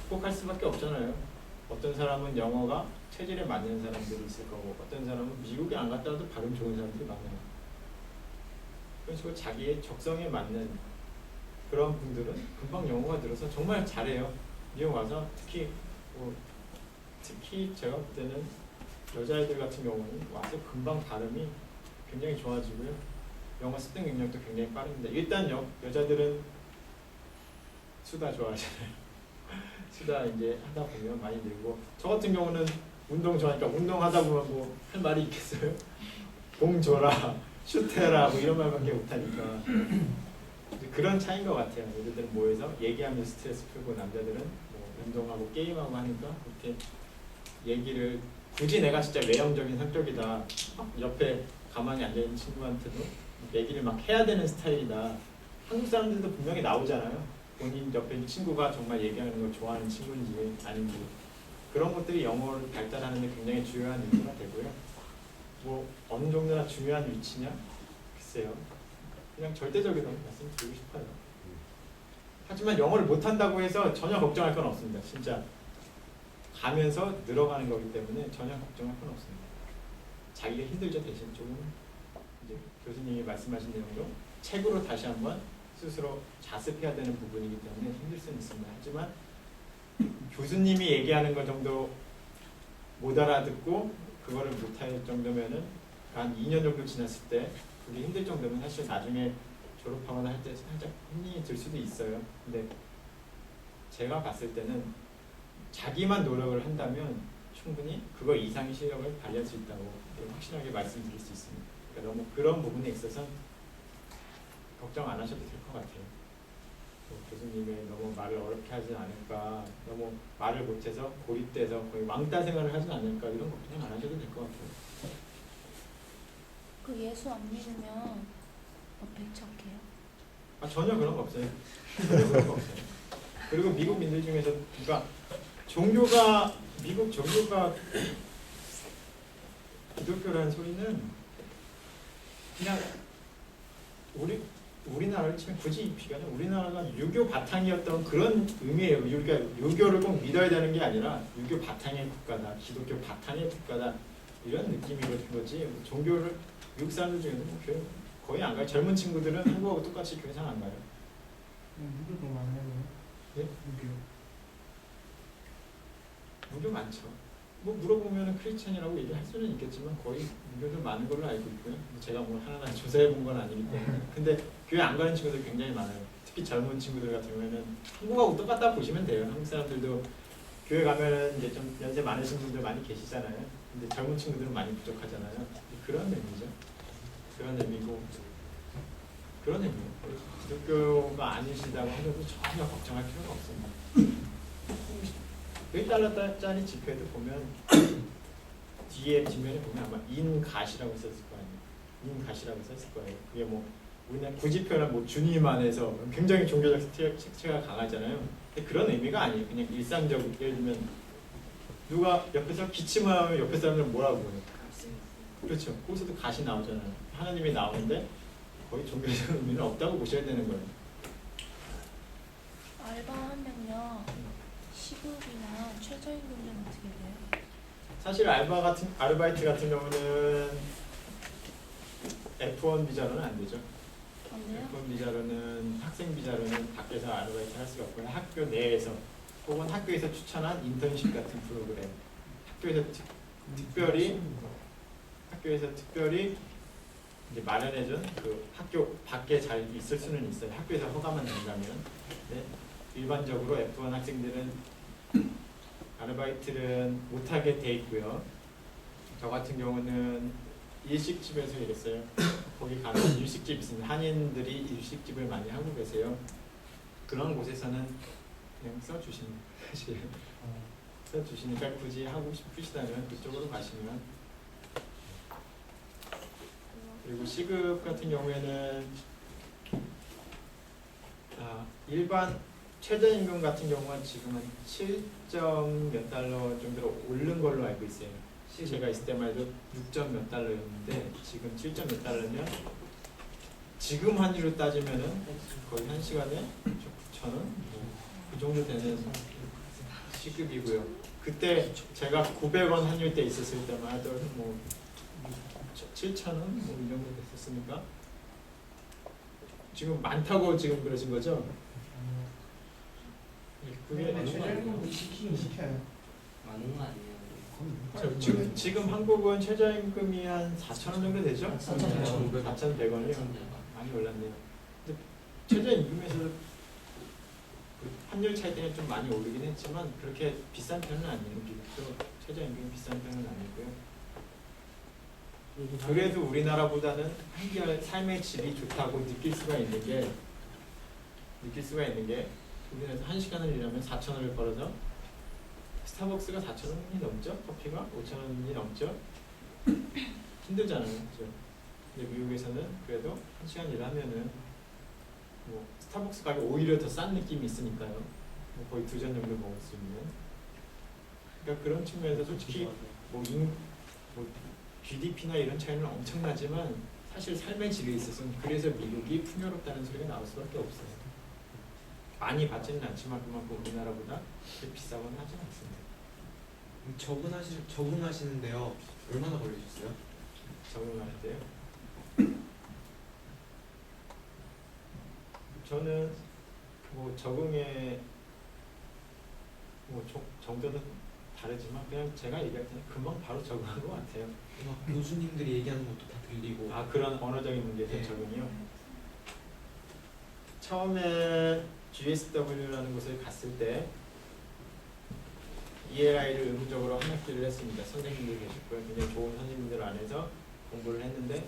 극복할 수밖에 없잖아요. 어떤 사람은 영어가 체질에 맞는 사람들이 있을 거고 어떤 사람은 미국에 안 갔다 와도 발음 좋은 사람들이 많아요. 그런 식으로 자기의 적성에 맞는 그런 분들은 금방 영어가 늘어서 정말 잘해요. 미국 와서 특히 제가 볼 때는 여자애들 같은 경우는 와서 금방 발음이 굉장히 좋아지고요. 영어 습득 능력도 굉장히 빠릅니다. 일단 여자들은 수다 좋아하잖아요. 수다 이제 하다 보면 많이 늘고 저 같은 경우는 운동 좋아하니까 운동하다 보면 뭐 할 말이 있겠어요? 공 줘라, 슛해라 뭐 이런 말밖에 못하니까 그런 차이인 것 같아요. 여자들은 모여서 얘기하면 스트레스 풀고 남자들은 뭐 운동하고 게임하고 하니까 그렇게 얘기를 굳이 내가 진짜 외형적인 성격이다 옆에 가만히 앉아있는 친구한테도 얘기를 막 해야 되는 스타일이다. 한국 사람들도 분명히 나오잖아요. 본인 옆에 있는 친구가 정말 얘기하는 걸 좋아하는 친구인지 아닌지 그런 것들이 영어를 발달하는 데 굉장히 중요한 요소가 되고요. 뭐 어느 정도나 중요한 위치냐? 글쎄요. 그냥 절대적이라고 말씀드리고 싶어요. 하지만 영어를 못한다고 해서 전혀 걱정할 건 없습니다. 진짜 가면서 늘어가는 거기 때문에 전혀 걱정할 건 없습니다. 자기가 힘들죠. 대신 조금 이제 교수님이 말씀하신 내용도 책으로 다시 한번 스스로 자습해야 되는 부분이기 때문에 힘들 수는 있습니다. 하지만 교수님이 얘기하는 것 정도 못 알아듣고 그거를 못할 정도면은 한 2년 정도 지났을 때 그게 힘들 정도면 사실 나중에 졸업하거나 할 때 살짝 힘이 들 수도 있어요. 근데 제가 봤을 때는 자기만 노력을 한다면 충분히 그거 이상의 실력을 발휘할 수 있다고 확실하게 말씀드릴 수 있습니다. 그러니까 너무 그런 부분에 있어서 걱정 안 하셔도 될 것 같아요. 교수님이 너무 말을 어렵게 하진 않을까, 너무 말을 못해서 고립돼서 거의 왕따 생활을 하진 않을까 이런 걱정 안 하셔도 될 것 같아요. 그 예수 안 믿으면 배척해요? 전혀 그런 거 없어요. 전혀 그런 거 없어요. 그리고 미국 민들 중에서 그러니까 미국 종교가 기독교라는 소리는 그냥 우리 우리나라를 치면 굳이 비교하면 우리나라가 유교 바탕이었던 그런 의미예요. 그러니까 유교를 꼭 믿어야 되는 게 아니라 유교 바탕의 국가다, 기독교 바탕의 국가다 이런 느낌이거든 거지. 종교를 미국 사람들 중에는 뭐 교회 거의 안 가요. 젊은 친구들은 한국하고 똑같이 교회 잘 안 가요. 무교도 많아요. 예? 무교. 무교 많죠. 뭐 물어보면 크리스찬이라고 얘기할 수는 있겠지만 거의 무교도 많은 걸로 알고 있고요. 제가 뭐 하나하나 조사해 본 건 아니기 때문에. 근데 교회 안 가는 친구들 굉장히 많아요. 특히 젊은 친구들 같은 경우에는 한국하고 똑같다 보시면 돼요. 한국 사람들도 교회 가면은 이제 좀 연세 많으신 분들 많이 계시잖아요. 근데 젊은 친구들은 많이 부족하잖아요. 그런 의미죠. 그런 의미고 그런 의미예요. 기독교가 아니시다고 하셔도 전혀 걱정할 필요가 없습니다. 1달러짜리 지폐도 보면 뒤에 뒷면에 보면 아마 인가시라고 썼을 거 아니에요. 인가시라고 썼을 거예요. 그게 뭐 우리나라 구지표는 뭐 주님 안에서 굉장히 종교적 색채가 강하잖아요. 근데 그런 의미가 아니에요. 그냥 일상적으로 예를 들면 누가 옆에서 기침을 하면 옆에 사람들은 뭐라고 해요? 그렇죠. 거기서도 가시 나오잖아요. 하나님이 나오는데 거의 종교적 의미는 없다고 보셔야 되는 거예요. 알바하면요 시급이나 최저임금은 어떻게 돼요? 사실 아르바이트 같은 경우는 F1 비자로는 안 되죠. 안 돼요? F1 비자로는 학생 비자로는 밖에서 아르바이트 할 수가 없고요. 학교 내에서 혹은 학교에서 추천한 인턴십 같은 프로그램, 학교에서 특별히 이제 마련해준 그 학교 밖에 잘 있을 수는 있어요. 학교에서 허가만 된다면. 네. 일반적으로 F1 학생들은 아르바이트는 못하게 돼 있고요. 저 같은 경우는 일식집에서 일했어요. 거기 가면 일식집 있습니다. 한인들이 일식집을 많이 하고 계세요. 그런 곳에서는 그냥 써주십니다. 사실 써주시니까 굳이 하고 싶으시다면 그쪽으로 가시면. 그리고 시급 같은 경우에는 일반 최저임금 같은 경우는 지금은 7점 몇 달러 정도로 오른 걸로 알고 있어요. 제가 있을 때만 해도 6점 몇 달러였는데 지금 7점 몇 달러면 지금 환율로 따지면은 거의 한 시간에 9,000원 그 정도 되는 시급이고요. 그때 제가 900원 환율 때 있었을 때만 하더라도 뭐 7,000원 뭐 이 정도 됐었으니까 지금 많다고 지금 그러신 거죠? 그게 최저임금도 시키긴 시켜요. 많은 거 아니에요? 지금 한국은 최저임금이 한 4,000원 정도 되죠? 4,100원. 4,100원이요. 많이 올랐네요. 근데 최저임금에서 그 환율 차이 때문에 좀 많이 오르긴 했지만 그렇게 비싼 편은 아니에요. 미국도 최저임금이 비싼 편은 아니고요. 그래도 우리나라보다는 한결 삶의 질이 좋다고 느낄 수가 있는 게 우리나라에서 1시간을 일하면 4,000원을 벌어서 스타벅스가 4,000원이 넘죠? 커피가 5,000원이 넘죠? 힘들잖아요. 그렇죠? 근데 미국에서는 그래도 1시간 일하면은 뭐 스타벅스 가격 오히려 더 싼 느낌이 있으니까요. 뭐 거의 2잔 정도 먹을 수 있는. 그러니까 그런 측면에서 솔직히 뭐 GDP나 이런 차이는 엄청나지만 사실 삶의 질에 있어서는 그래서 미국이 풍요롭다는 소리가 나올 수밖에 없어요. 많이 받지는 않지만 그만큼 우리나라보다 그렇게 비싸거나 하진 않습니다. 적응하시는데요. 얼마나 걸리셨어요? 적응할 때요. 저는 뭐 적응의 뭐 정도는 다르지만 그냥 제가 얘기할 때는 금방 바로 적응한 것 같아요. 막 교수님들이 얘기하는 것도 다 들리고. 그런 언어적인 문제에서 네. 적응이요. 처음에 GSW라는 곳에 갔을 때 ELI를 의무적으로 한 학기를 했습니다. 선생님들 계셨고요. 굉장히 좋은 선생님들 안에서 공부를 했는데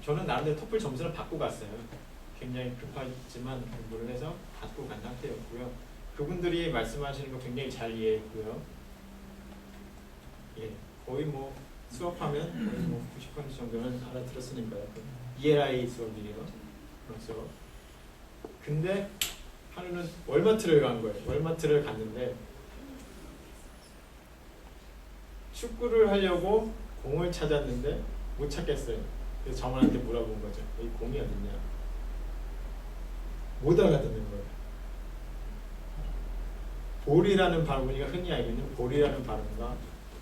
저는 나름대로 토플 점수를 받고 갔어요. 굉장히 급하지만 공부를 해서 받고 간 상태였고요. 그분들이 말씀하시는 거 굉장히 잘 이해했고요. 예, 거의 뭐 수업하면 거의 뭐 90% 정도는 알아들었으니까요. ELI 수업이에요. 그래서 근데 하루는 월마트를 간 거예요. 월마트를 갔는데 축구를 하려고 공을 찾았는데 못 찾겠어요. 그래서 정원한테 물어본 거죠. 이 공이 어딨냐? 못 알아듣는 거예요. 볼이라는 발음, 우리가 흔히 알고 있는 볼이라는 발음과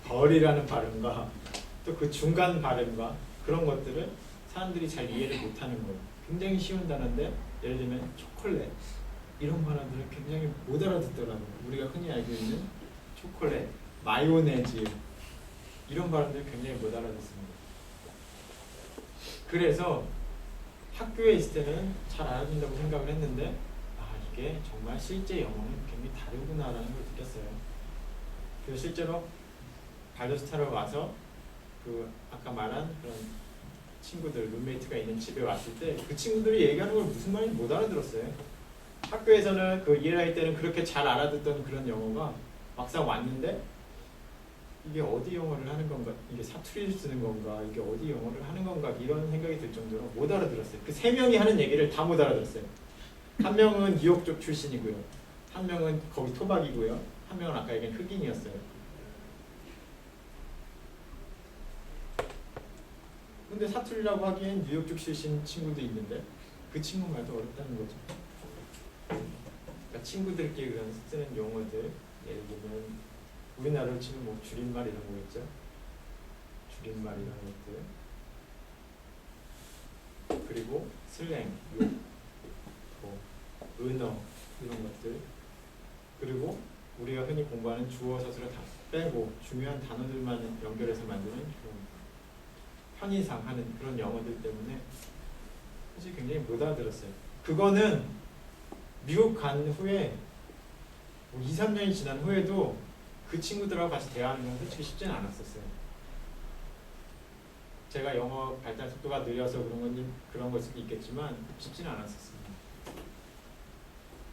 벌이라는 발음과 또 그 중간 발음과 그런 것들을 사람들이 잘 이해를 못하는 거예요. 굉장히 쉬운 단어인데 예를 들면 초콜릿 이런 발음들을 굉장히 못 알아듣더라고요. 우리가 흔히 알고 있는 초콜릿, 마요네즈 이런 발음들 굉장히 못 알아듣습니다. 그래서 학교에 있을 때는 잘 알아듣는다고 생각을 했는데 이게 정말 실제 영어는 굉장히 다르구나라는 걸 느꼈어요. 그래서 실제로 발더스타로 와서 그 아까 말한 그런 친구들, 룸메이트가 있는 집에 왔을 때 그 친구들이 얘기하는 걸 무슨 말인지 못 알아들었어요. 학교에서는 그 이해를 할 때는 그렇게 잘 알아듣던 그런 영어가 막상 왔는데 이게 어디 영어를 하는 건가, 이게 사투리를 쓰는 건가, 이게 어디 영어를 하는 건가 이런 생각이 들 정도로 못 알아들었어요. 그 세 명이 하는 얘기를 다 못 알아들었어요. 한 명은 뉴욕 쪽 출신이고요, 한 명은 거기 토박이고요, 한 명은 아까 얘기한 흑인이었어요. 근데 사투리라고 하기엔 뉴욕 쪽 출신 친구도 있는데 그 친구 말도 어렵다는 거죠. 그러니까 친구들끼리 그런 쓰는 용어들, 예를 들면 우리나라로 치면 뭐 줄임말 이런 거겠죠. 줄임말 이런 것들, 그리고 슬랭, 욕, 뭐 은어 이런 것들, 그리고 우리가 흔히 공부하는 주어 서술을 다 빼고 중요한 단어들만 연결해서 만드는 그런 편의상 하는 그런 영어들 때문에 사실 굉장히 못 알아들었어요. 그거는 미국 간 후에 뭐 2, 3년이 지난 후에도 그 친구들하고 같이 대화하는 건 솔직히 쉽지는 않았었어요. 제가 영어 발달 속도가 느려서 그런 걸 수도 있겠지만 쉽지는 않았었습니다.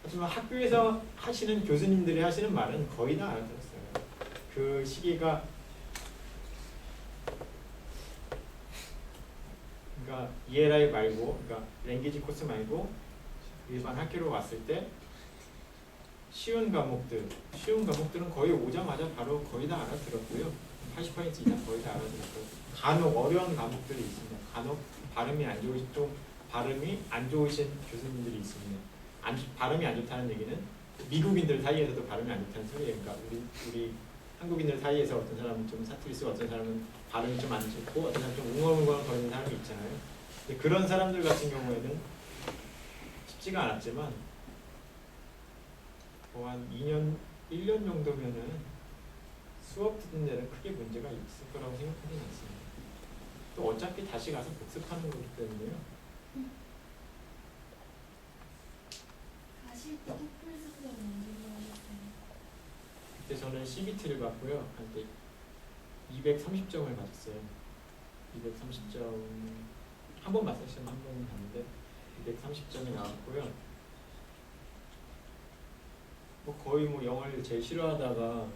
하지만 학교에서 하시는 교수님들이 하시는 말은 거의 다 알아들었어요. 그 시기가 그러니까 ELI 말고, 그러니까 랭귀지 코스 말고 일반 학교로 왔을 때 쉬운 과목들은 거의 오자마자 바로 거의 다 알아들었고요. 80% 이상 거의 다 알아들었고요. 간혹 어려운 과목들이 있습니다. 간혹 발음이 안 좋으신 교수님들이 있습니다. 발음이 안 좋다는 얘기는 미국인들 사이에서도 발음이 안 좋다는 소리예요. 그러니까 우리 한국인들 사이에서 어떤 사람은 좀 사투리 쓰고 어떤 사람은 발음이 좀 안 좋고 어떤 사람은 좀 웅얼웅얼 거리는 사람이 있잖아요. 근데 그런 사람들 같은 경우에는 쉽지가 않았지만 뭐 한 2년, 1년 정도면은 수업 듣는 데는 크게 문제가 있을 거라고 생각하지는 않습니다. 또 어차피 다시 가서 복습하는 거기 때문에요. 가실 때 토플 스코어 언제 하셨어요? 그때 저는 CBT를 봤고요. 한때 230점을 맞았어요. 230점 한 번 봤어요. 시험 한 번 봤는데 230점이 나왔고요. 뭐 거의 뭐 영어를 제일 싫어하다가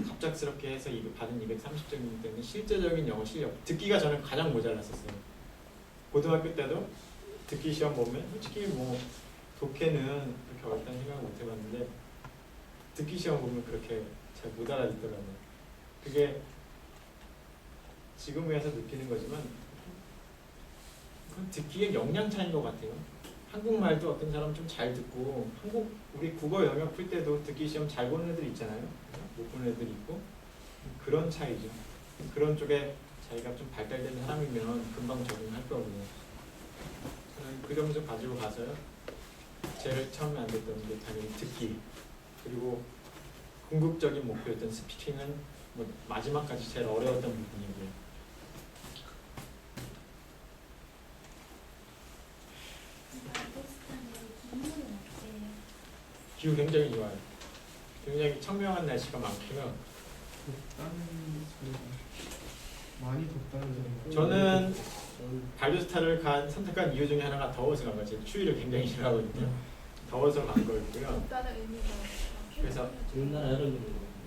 갑작스럽게 해서 받은 230점이기 때문에 실제적인 영어 실력, 듣기가 저는 가장 모자랐었어요. 고등학교 때도 듣기 시험 보면 솔직히 뭐 독해는 그렇게 어렵다는 생각을 못 해봤는데 듣기 시험 보면 그렇게 잘 못 알아듣더라고요. 그게 지금 와서 느끼는 거지만 그건 듣기의 역량 차이인 것 같아요. 한국말도 어떤 사람은 좀 잘 듣고 우리 국어 영역 풀 때도 듣기 시험 잘 보는 애들 있잖아요. 못 보는 애들이 있고 그런 차이죠. 그런 쪽에 자기가 좀 발달된 사람이면 금방 적응할 거거든요. 저는 그 점수 가지고 가서요. 제일 처음에 안 됐던 게 당연히 듣기, 그리고 궁극적인 목표였던 스피킹은 뭐 마지막까지 제일 어려웠던 부분이고요. 기후 굉장히 좋아요. 굉장히 청명한 날씨가 많고요. 많이 덥다는 저는 발더스타를 선택한 이유 중에 하나가 더워서 간 거죠. 추위를 굉장히 싫어하거든요. 더워서 간 거였고요. 덥다는 의미가 그래서 우리나라 여름은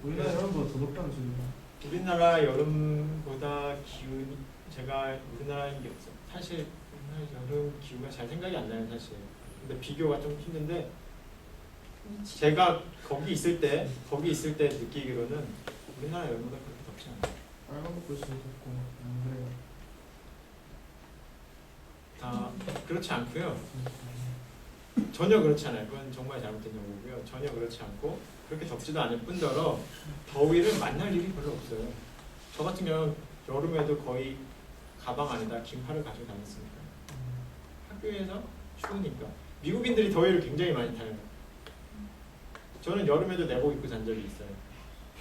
우리나라 여름보다 더 덥다는 소리가. 우리나라 여름보다 기온이 우리나라 사실 우리나라 여름 기후가 잘 생각이 안 나요 사실. 근데 비교가 좀 힘든데 제가 거기 있을 때 느끼기로는 우리나라 여름보다 그렇게 덥지 않아요. 빨간 거 볼수 덥고 안 그래요. 그렇지 않고요. 전혀 그렇지 않아요. 그건 정말 잘못된 정보고요. 전혀 그렇지 않고 그렇게 덥지도 않을 뿐더러 더위를 만날 일이 별로 없어요. 저 같은 경우는 여름에도 거의 가방 안에다 긴팔을 가지고 다녔으니까. 학교에서 추우니까. 미국인들이 더위를 굉장히 많이 타요. 저는 여름에도 내복 입고 잔 적이 있어요.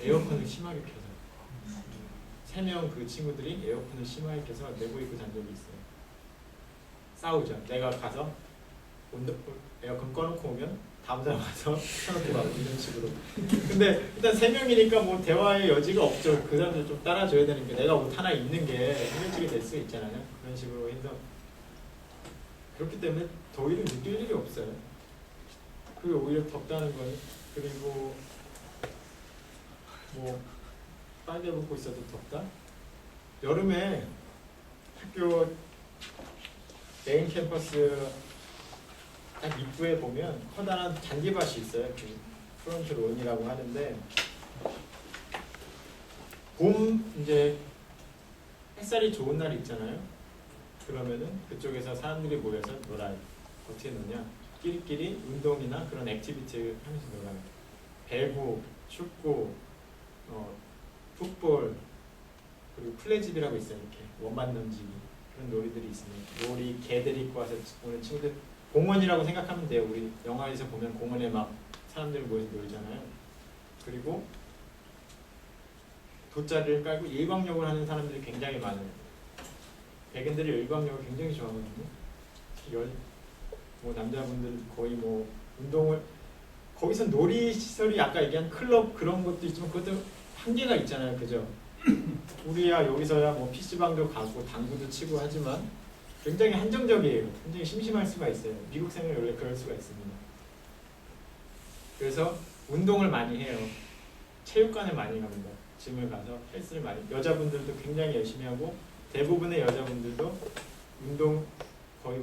에어컨을 심하게 켜서. 3명 그 친구들이 에어컨을 심하게 켜서 내복 입고 잔 적이 있어요. 싸우죠. 내가 가서 에어컨 꺼놓고 오면 다음 사람 와서 켜놓고 가고 이런 식으로. 근데 일단 3명이니까 뭐 대화의 여지가 없죠. 그 사람들 좀 따라줘야 되는 게 내가 옷 하나 입는 게 해결책이 될 수 있잖아요. 그런 식으로 해서 그렇기 때문에 더위를 느낄 일이 없어요. 그게 오히려 덥다는 건 그리고 뭐 빨개 벗고 있어도 덥다? 여름에 학교 메인 캠퍼스 딱 입구에 보면 커다란 잔디밭이 있어요. 그 프론트 론이라고 하는데 봄 이제 햇살이 좋은 날 있잖아요. 그러면은 그쪽에서 사람들이 모여서 놀아요. 어떻게 노냐? 끼리끼리 운동이나 그런 액티비티를 하면서 놀아요. 배구, 축구, 풋볼, 그리고 플래집이라고 있어요. 이렇게 원반 던지기 그런 놀이들이 있습니다. 놀이 개들 입고 와서 오는 친구들 공원이라고 생각하면 돼요. 우리 영화에서 보면 공원에 막 사람들 모여서 놀잖아요. 그리고 돗자리를 깔고 일광욕을 하는 사람들이 굉장히 많아요. 백인들이 일광욕을 굉장히 좋아하거든요. 뭐 남자분들 거의 뭐 운동을 거기서 놀이 시설이 아까 얘기한 클럽 그런 것도 있지만 그것도 한계가 있잖아요. 그죠? 우리야 여기서야 뭐 PC방도 가고 당구도 치고 하지만 굉장히 한정적이에요. 굉장히 심심할 수가 있어요. 미국 생활이 원래 그럴 수가 있습니다. 그래서 운동을 많이 해요. 체육관에 많이 갑니다. 짐을 가서 헬스를 많이. 여자분들도 굉장히 열심히 하고 대부분의 여자분들도 거의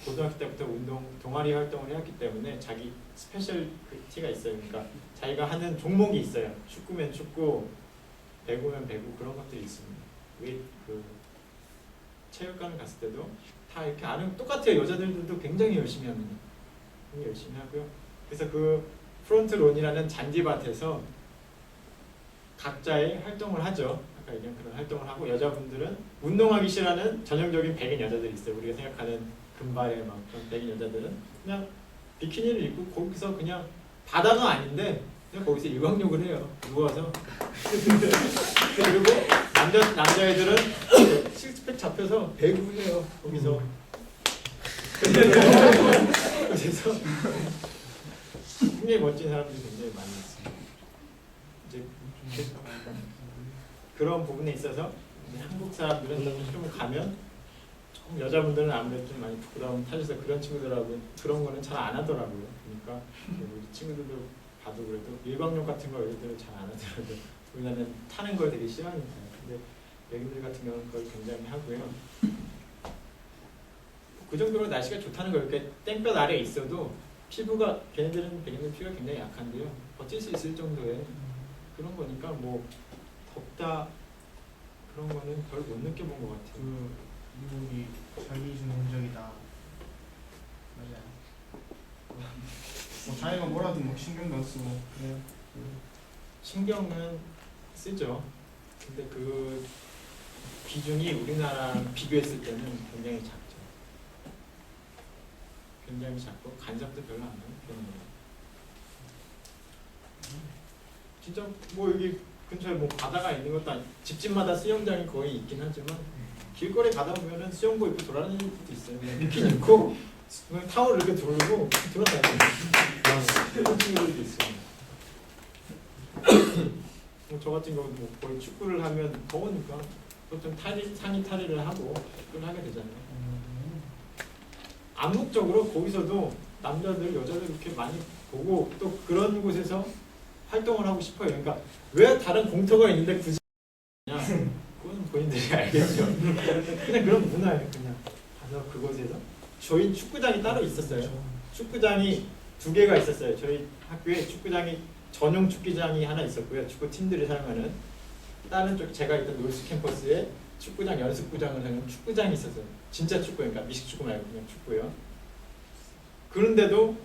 고등학교 때부터 동아리 활동을 해왔기 때문에 자기 스페셜티가 있어요. 그러니까 자기가 하는 종목이 있어요. 축구면 축구, 배구면 배구 그런 것들이 있습니다. 그 체육관을 갔을 때도 다 이렇게 아는 똑같아요. 여자들도 굉장히 열심히 합니다. 굉장히 열심히 하고요. 그래서 그 프론트 론이라는 잔디밭에서 각자의 활동을 하죠. 아까 얘기한 그런 활동을 하고 여자분들은 운동하기 싫어하는 전형적인 백인 여자들이 있어요. 우리가 생각하는 금발의 막 그런 백인 여자들은 그냥 비키니를 입고 거기서 그냥 바다가 아닌데 그냥 거기서 일광욕을 해요. 누워서. 그리고 남자애들은 식스팩 잡혀서 배구해요. 거기서. 그래서 굉장히 멋진 사람들이 굉장히 많이 있습니다. 이제 그런 부분에 있어서 한국 사람들은 좀 가면 좀 여자분들은 아무래도 좀 많이 부끄러움 타셔서 그런 친구들하고 그런 거는 잘 안 하더라고요. 그러니까 우리 친구들도 봐도 그래도 일광욕 같은 거 얘들은 잘 안 하더라고요. 우리나라는 타는 걸 되게 싫어하니까요. 근데 외국인들 같은 경우는 그걸 굉장히 하고요. 그 정도로 날씨가 좋다는 거 이렇게 땡볕 아래에 있어도 피부가 걔네들은 백인들 피부가 굉장히 약한데요. 버틸 수 있을 정도의 그런 거니까 뭐 덥다 그런 거는 별 못 느껴본 것 같아요. 그 미국이 자기중심적이다. 맞아요. 뭐 자기가 뭐라도 막 신경도 안 쓰고 그래요. 신경은 쓰죠. 근데 그 비중이 우리나라랑 비교했을 때는 굉장히 작죠. 굉장히 작고 간섭도 별로 안 하는 그런 거예요. 진짜 뭐 여기 근처에 뭐 바다가 있는 것도 아니 집집마다 수영장이 거의 있긴 하지만 길거리 가다 보면은 수영복 입고 돌아다니는 분도 있어요. 그냥 비키니 입고 그냥 타월 이렇게 돌고 돌아다니는 그런 친구들도 있어요. 저 같은 경우도 뭐 거의 축구를 하면 더우니까 보통 상의 탈의를 하고 축구를 하게 되잖아요. 암묵적으로 거기서도 남자들 여자들 이렇게 많이 보고 또 그런 곳에서 활동을 하고 싶어요. 그러니까 왜 다른 공터가 있는데 굳이 그냥 그건 본인들이 알겠죠. 그냥 그런 문화예요. 그냥 가서 그곳에서 저희 축구장이 따로 있었어요. 축구장이 2개가 있었어요. 저희 학교에 축구장이 전용 축구장이 하나 있었고요. 축구 팀들이 사용하는 다른 쪽 제가 있던 노스 캠퍼스에 축구장 연습구장을 하는 축구장이 있었어요. 진짜 축구 그러니까 미식축구 말고 그냥 축구요. 그런데도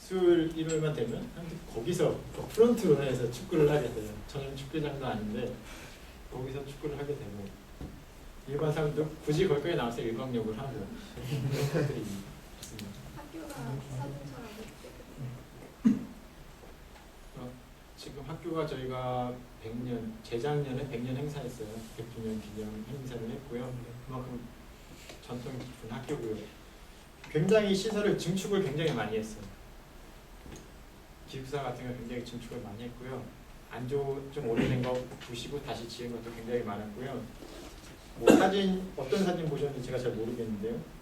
수요일 일요일만 되면 거기서 프론트로 해서 축구를 하게 돼요. 저는 축구장도 아닌데 거기서 축구를 하게 되고 일반 사람도 굳이 거기까지 나와서 일광욕을 하고 그런 것들이 있습니다. 학교가 사진처럼 지금 학교가 저희가 100년 재작년에 100년 행사했어요. 100주년 기념 행사를 했고요. 그만큼 전통이 깊은 학교고요. 굉장히 시설을 증축을 굉장히 많이 했어요. 기숙사 같은 거 굉장히 증축을 많이 했고요. 좀 오래된 거 부시고 다시 지은 것도 굉장히 많았고요. 뭐 사진 어떤 사진 보셨는지 제가 잘 모르겠는데요.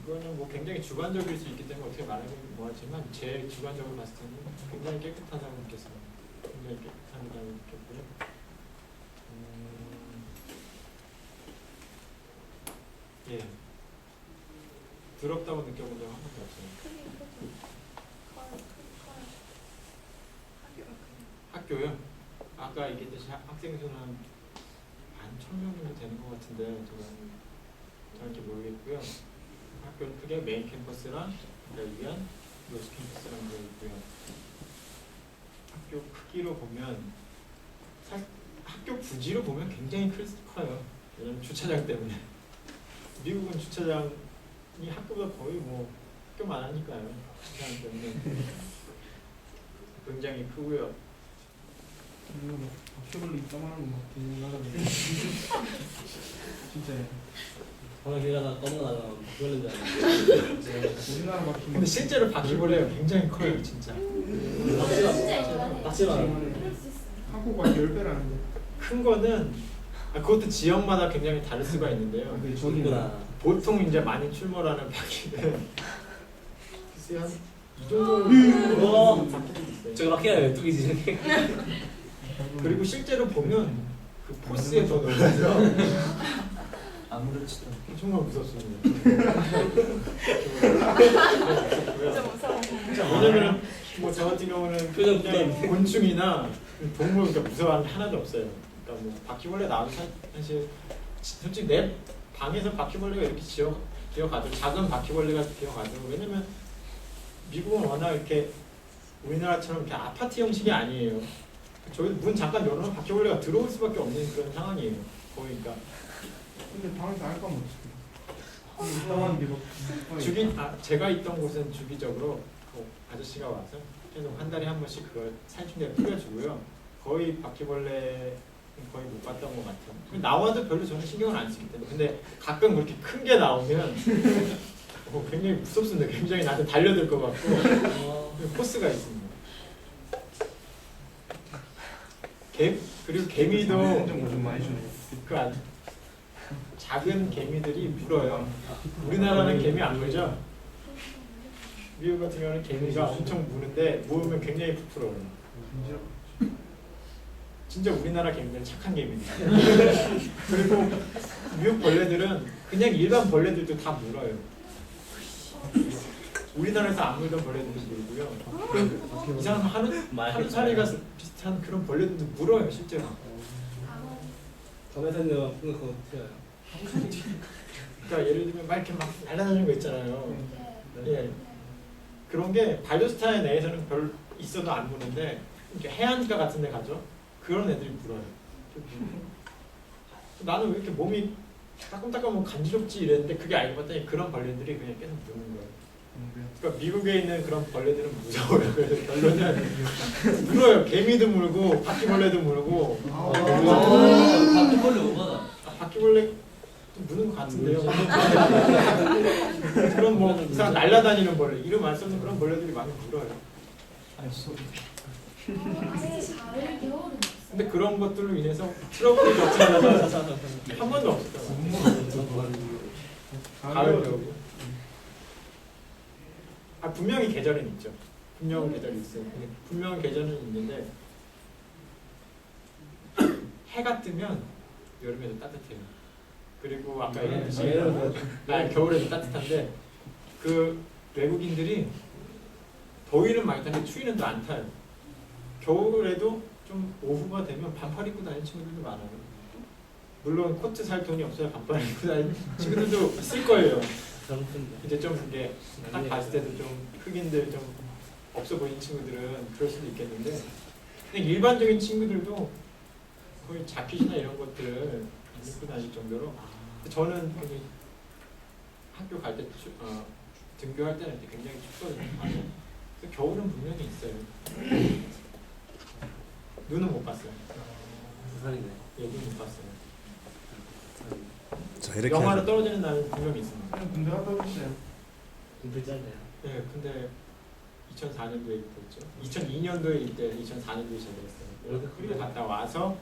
이거는 뭐 굉장히 주관적일 수 있기 때문에 어떻게 말하기 뭐하지만 제 주관적으로 봤을 때는 굉장히 깨끗하다고 느꼈어요. 굉장히 깨끗하다고 느꼈고요. 예, 더럽다고 느껴본 적은 한 번도 없어요. 크긴 크죠. 커요. 학교가 크요. 학교요? 아까 얘기했듯이 학생 수는 한 1,000명 정도 되는 것 같은데 제가 정확히 모르겠고요. 학교는 크게 메인 캠퍼스랑 위안 로스 캠퍼스랑 되어 있고요. 학교 크기로 보면 학교 부지로 보면 굉장히 커요. 왜냐면 주차장 때문에. 미국은 주차장이 학교보다 거의 뭐 학교만 하니까요. 주차장 때문에 굉장히 크고요. 바퀴벌레 이따만한 거막 되는 나라네. 진짜요. 오늘 길 가다가 떠나다가 그걸린 줄 알았는데 우리나라 바퀴. 근데 실제로 바퀴벌레가 굉장히 커요, 진짜. 낚시만 그럴 수 있어요. 한국과 10배라는데. 큰 거는 그것도 지역마다 굉장히 다를 수가 있는데요. 근데 저기구나. 보통 이제 많이 출몰하는 바퀴는 글쎄요 한이 정도 바퀴들이 있어요. 저기 낚시가 메뚜기지 저기. 그리고 실제로 보면 그 포스에 더 놀라서 아무렇지도 않게. 정말 무섭습니다. 진짜 무서워. 왜냐면은 뭐 저 같은 경우는 표정 그냥 부담. 곤충이나 동물 그러니까 무서워하는 게 하나도 없어요. 그러니까 뭐 바퀴벌레 나와도 사실 솔직히 내 방에서 바퀴벌레가 이렇게 기어가도 작은 바퀴벌레가 기어가도 왜냐면 미국은 워낙 이렇게 우리나라처럼 이렇게 아파트 형식이 아니에요. 저희 문 잠깐 열어놓으면 바퀴벌레가 들어올 수밖에 없는 그런 상황이에요. 거기니까 근데 방에서 알 거면 어떡해. 이따만 게 막. 제가 있던 곳은 주기적으로 그 아저씨가 와서 계속 한 달에 한 번씩 그걸 살충제를 뿌려주고요. 거의 바퀴벌레 거의 못 봤던 것 같아요. 나와도 별로 저는 신경을 안 쓰기 때문에. 근데 가끔 그렇게 큰 게 나오면 굉장히 무섭습니다. 굉장히 나한테 달려들 것 같고 포스가 있습니다. 그리고 개미도 좀 많이 주네. 작은 개미들이 물어요. 우리나라는 개미 안 물죠? 미국 같은 경우는 개미가 엄청 무는데 무으면 굉장히 부풀어요. 진짜 우리나라 개미들은 착한 개미들. 그리고 미국 벌레들은 그냥 일반 벌레들도 다 물어요. 우리나라에서 안 물던 벌레들도 물고요. 이상한 하루살이가 비슷한 그런 벌레들도 물어요, 실제로. 밤에서는 그거 튀어요. 그러니까 예를 들면 막 이렇게 막 날아다니는 거 있잖아요. 예. 그런 게 발도스타인 내에서는 별 있어도 안 무는데 이렇게 해안가 같은 데 가죠. 그런 애들이 물어요. 나는 왜 이렇게 몸이 따끔따끔하고 간지럽지 이랬는데 그게 알고 봤더니 그런 벌레들이 그냥 계속 무는 거예요. 그러니까 미국에 있는 그런 벌레들은 무서워요. 그래서 결론은 물어요. 개미도 물고 바퀴벌레도 물고 바퀴벌레 못 받아. 바퀴벌레 무는 것 같은데요. 그런 뭐 이상 날아다니는 벌레 이름 안 쓰는 그런 벌레들이 많이 물어요. 아예 가을 겨울은 없어요. 근데 그런 것들로 인해서 트러블이 겪은 적은 한 번도 없었던 것 같아요. 가을 겨울. 분명히 계절은 있죠. 분명한 계절이 있어요. 분명한 계절은 있는데 해가 뜨면 여름에도 따뜻해요. 그리고 아까 얘기했듯이 겨울에도 따뜻한데 그 외국인들이 더위는 많이 타는데 추위는 또 안 타요. 겨울에도 좀 오후가 되면 반팔 입고 다니는 친구들도 많아요. 물론 코트 살 돈이 없어야 반팔 입고 다니는 친구들도 있을 거예요. 젊은데. 이제 좀 이게 딱 봤을 때도 좀 흑인들 좀 없어 보이는 친구들은 그럴 수도 있겠는데 그냥 일반적인 친구들도 거의 자켓이나 이런 것들을 안 입고 다닐 정도로 저는 굉장히 학교 갈 때 등교할 때는 굉장히 춥거든요. 그래서 겨울은 분명히 있어요. 눈은 못 봤어요. 부산이네. 얘도 못 봤어요. 자 이렇게 영하로 하죠. 떨어지는 날은 분명히 있습니다. 그냥 군대 갔다 오셨어요. 눈빛 짧네요. 네, 근데 2004년도에 입대했죠. 2002년도에 입대, 2004년도에 제대했어요. 그리고 갔다 와서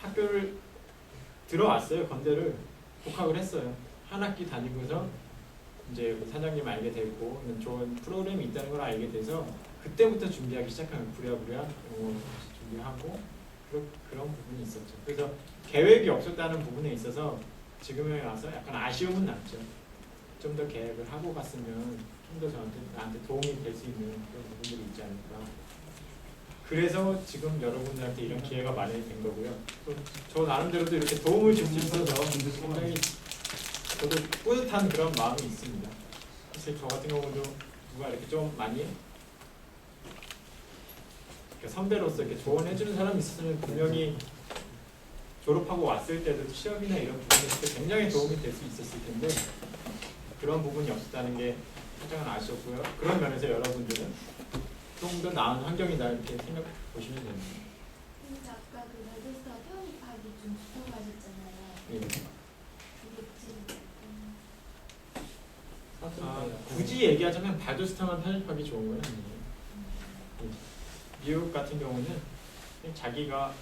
학교를 들어왔어요. 건대를 복학을 했어요. 한 학기 다니고서 이제 우리 사장님 알게 되고 좋은 프로그램이 있다는 걸 알게 돼서 그때부터 준비하기 시작하면 부랴부랴 준비하고 그런 부분이 있었죠. 그래서 계획이 없었다는 부분에 있어서 지금에 와서 약간 아쉬움은 남죠. 좀 더 계획을 하고 갔으면 좀 더 나한테 도움이 될 수 있는 그런 부분들이 있지 않을까. 그래서 지금 여러분들한테 이런 기회가 마련이 된 거고요. 또 저 나름대로도 이렇게 도움을 줄 수 있어서 굉장히 저도 뿌듯한 그런 마음이 있습니다. 사실 저 같은 경우도 누가 이렇게 좀 많이 선배로서 이렇게 조언해주는 사람이 있었으면 분명히 졸업하고 왔을 때도 취업이나 이런 부분에 있을 때 굉장히 도움이 될 수 있었을 텐데 그런 부분이 없었다는 게 굉장히 아쉬웠고요. 그런 면에서 여러분들은 좀 더 나은 환경이다 이렇게 생각해 보시면 됩니다. 근데 아까 그 레드스타 편입하기 좀 좋다고 하셨잖아요. 예. 그게 지금 굳이 얘기하자면 발도스타만 편입하기 좋은 건 아니에요. 미국 같은 경우는 자기가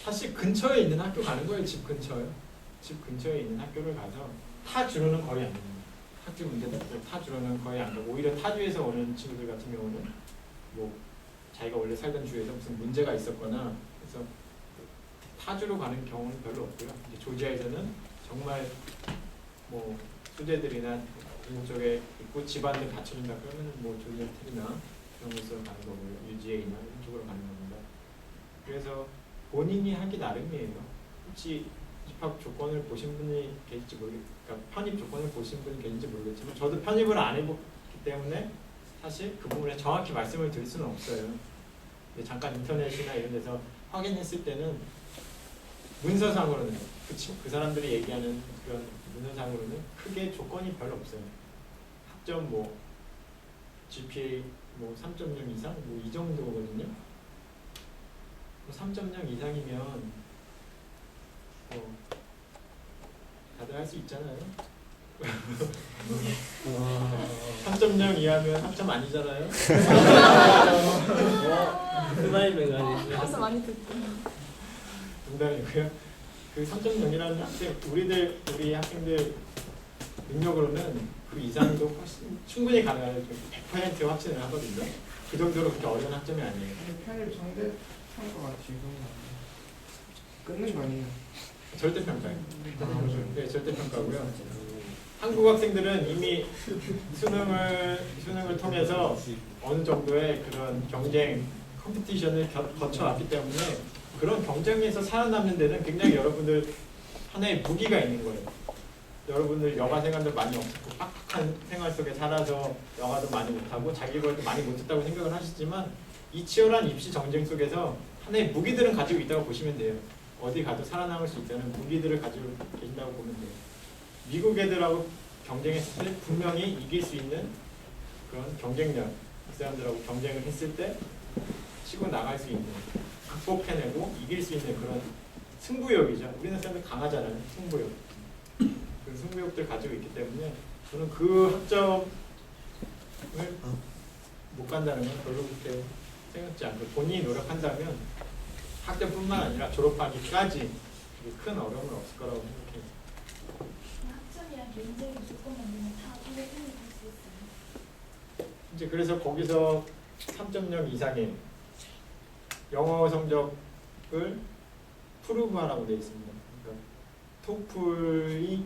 사실 근처에 있는 학교 가는 거예요. 집 근처요. 집 근처에 있는 학교를 가서 타 주로는 거의 안 됩니다. 학교 문제도 타 주로는 거의 안 가고 오히려 타주에서 오는 친구들 같은 경우는 뭐 자기가 원래 살던 주에서 무슨 문제가 있었거나 그래서 타주로 가는 경우는 별로 없고요. 이제 조지아에서는 정말 뭐 수재들이나 이런 쪽에 있고 집안들 갖춰준다 그러면 뭐 조지아 텔이나 그런 곳으로 가는 거고요. UGA나 이런 쪽으로 가는 겁니다. 그래서 본인이 하기 나름이에요. 혹시 입학 조건을 보신 분이 계실지 그러니까 편입 조건을 보신 분이 계신지 모르겠지만 저도 편입을 안 해봤기 때문에 사실 그 부분에 정확히 말씀을 드릴 수는 없어요. 잠깐 인터넷이나 이런 데서 확인했을 때는 문서상으로는 그 사람들이 얘기하는 그런 문서상으로는 크게 조건이 별로 없어요. 학점 뭐 GPA 뭐 3.0 이상 뭐 이 정도거든요. 3.0 이상이면 다들 할 수 있잖아요. 3.0 이하면 학점 아니잖아요. 스마일뱅 아니지. 벌써 많이 듣고. 농담이고요. 그 3.0이라는 학생 우리 학생들 능력으로는 그 이상도 훨씬 충분히 가능해요. 100% 확신을 하거든요. 그 정도로 그렇게 어려운 학점이 아니에요. 편입 상대 평가가 지금 끊는 거 아니에요? 절대평가예요. 네, 절대평가고요. 한국 학생들은 이미 수능을 통해서 어느 정도의 그런 경쟁, 컴피티션을 거쳐왔기 때문에 그런 경쟁에서 살아남는 데는 굉장히 여러분들 하나의 무기가 있는 거예요. 여러분들 여가 생활도 많이 없었고 빡빡한 생활 속에 살아서 여가도 많이 못하고 자기 것도 많이 못했다고 생각을 하시지만 이 치열한 입시 정쟁 속에서 하나의 무기들은 가지고 있다고 보시면 돼요. 어디 가도 살아남을 수 있다는 무기들을 가지고 계신다고 보면 돼요. 미국 애들하고 경쟁했을 때 분명히 이길 수 있는 그런 경쟁력, 그 사람들하고 경쟁을 했을 때 치고 나갈 수 있는, 극복해내고 이길 수 있는 그런 승부욕이죠. 우리나라 사람들 강하잖아요. 승부욕. 그 승부욕들 가지고 있기 때문에 저는 그 학점을 못 간다는 건 별로 그렇게 생각지 않고 본인이 노력한다면 학점뿐만 아니라 졸업하기까지 큰 어려움은 없을 거라고 생각해요. 학점이랑 개인적인 조건만 되면 다 편입할 수 있어요. 이제 그래서 거기서 3.0 이상의 영어 성적을 프루브하라고 되어 있습니다. 그러니까 토플이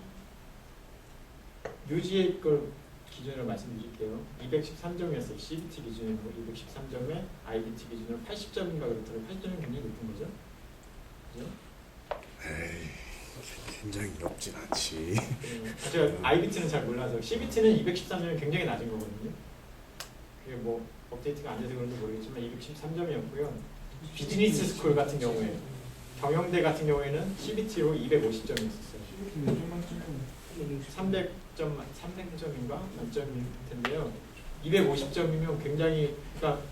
유지의 걸 기준으로 말씀드릴게요. 213점이었어요. CBT 기준으로 213점에 IBT 기준으로 80점인가 그렇더라고요. 80점은 굉장히 높은 거죠. 그죠? 에이, 굉장히 높진 않지. 제가 IBT는 잘 몰라서 CBT는 213점이 굉장히 낮은 거거든요. 그게 뭐 업데이트가 안 돼서 그런지 모르겠지만 213점이었고요. 비즈니스 스쿨 같은 경우에 경영대 같은 경우에는 CBT로 250점이 있었어요. 몇 점만 찍으면 300점인가 만점일 텐데요. 250점이면 굉장히 그러니까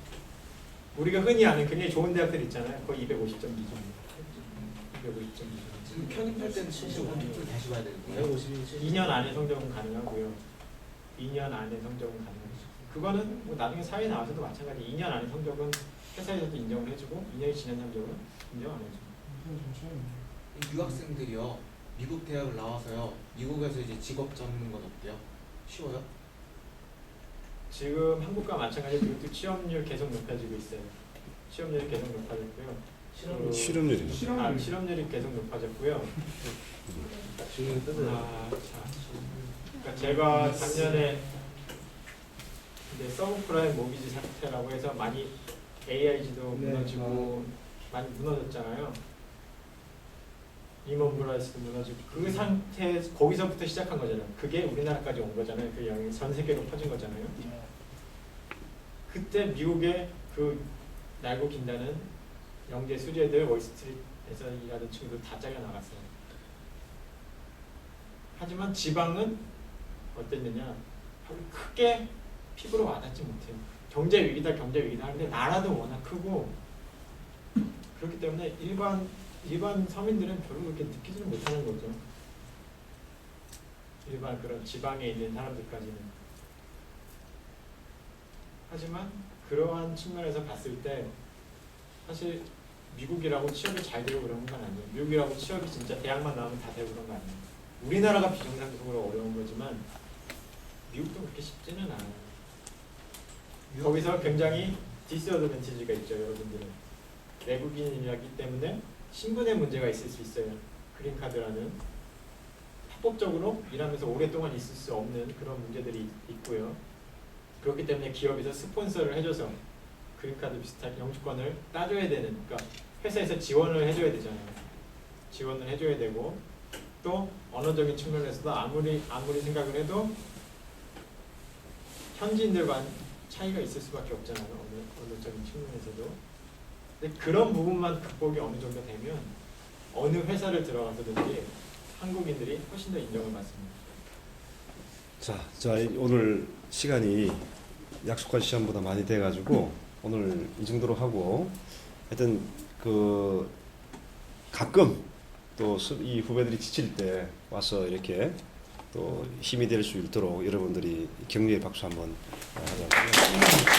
우리가 흔히 아는 굉장히 좋은 대학들 있잖아요. 거의 250점 기준입니다. 250점 기준. 편입할 때는 75점 다시 봐야 되는 거예요? 2년 안에 성적은 가능하고요. 2년 안에 성적은 가능하죠. 그거는 뭐 나중에 사회에 나와서도 마찬가지. 2년 안에 성적은 회사에서도 인정을 해주고 2년이 지난 성적은 인정 안 해주고. 이 유학생들이요 미국 대학을 나와서요 미국에서 이제 직업 잡는 건 어때요? 쉬워요? 지금 한국과 마찬가지로 미국도 취업률 계속 높아지고 있어요. 취업률이 계속 높아졌고요. 실업률이 높아. 실업률이 계속 높아졌고요. 지금 뜯어요. 그러니까 제가 작년에 이제 서브프라임 모기지 사태라고 해서 많이 AIG도 네, 무너지고 많이 무너졌잖아요. 리먼 브라더스도 무너지고 그 상태 거기서부터 시작한 거잖아요. 그게 우리나라까지 온 거잖아요. 그 영향이 전 세계로 퍼진 거잖아요. 그때 미국의 그 날고 긴다는 영재 수재들 월스트리트에서 일하던 친구들 다 잘려 나갔어요. 하지만 지방은 어땠느냐? 크게 피부로 와닿지 못해요. 경제 위기다 하는데 나라도 워낙 크고 그렇기 때문에 일반 서민들은 별로 그렇게 느끼지는 못하는 거죠. 일반 그런 지방에 있는 사람들까지는. 하지만 그러한 측면에서 봤을 때 사실 미국이라고 취업이 잘 되고 그런 건 아니에요. 미국이라고 취업이 진짜 대학만 나오면 다 되고 그런 거 아니에요. 우리나라가 비정상적으로 어려운 거지만 미국도 그렇게 쉽지는 않아요. 거기서 굉장히 디스어드밴티지가 있죠, 여러분들은. 외국인이기 때문에 신분의 문제가 있을 수 있어요. 그린카드라는 합법적으로 일하면서 오랫동안 있을 수 없는 그런 문제들이 있고요. 그렇기 때문에 기업에서 스폰서를 해줘서 그린카드 비슷한 영주권을 따줘야 되는, 그러니까 회사에서 지원을 해줘야 되잖아요. 지원을 해줘야 되고 또 언어적인 측면에서도 아무리 생각을 해도 현지인들과 차이가 있을 수밖에 없잖아요. 언어적인 측면에서도. 근데 그런 부분만 극복이 어느 정도 되면 어느 회사를 들어가서든지 한국인들이 훨씬 더 인정을 받습니다. 자 오늘 시간이 약속한 시간보다 많이 돼가지고 오늘 이 정도로 하고 하여튼 그 가끔 또 이 후배들이 지칠 때 와서 이렇게 또 힘이 될 수 있도록 여러분들이 격려의 박수 한번 하자고요.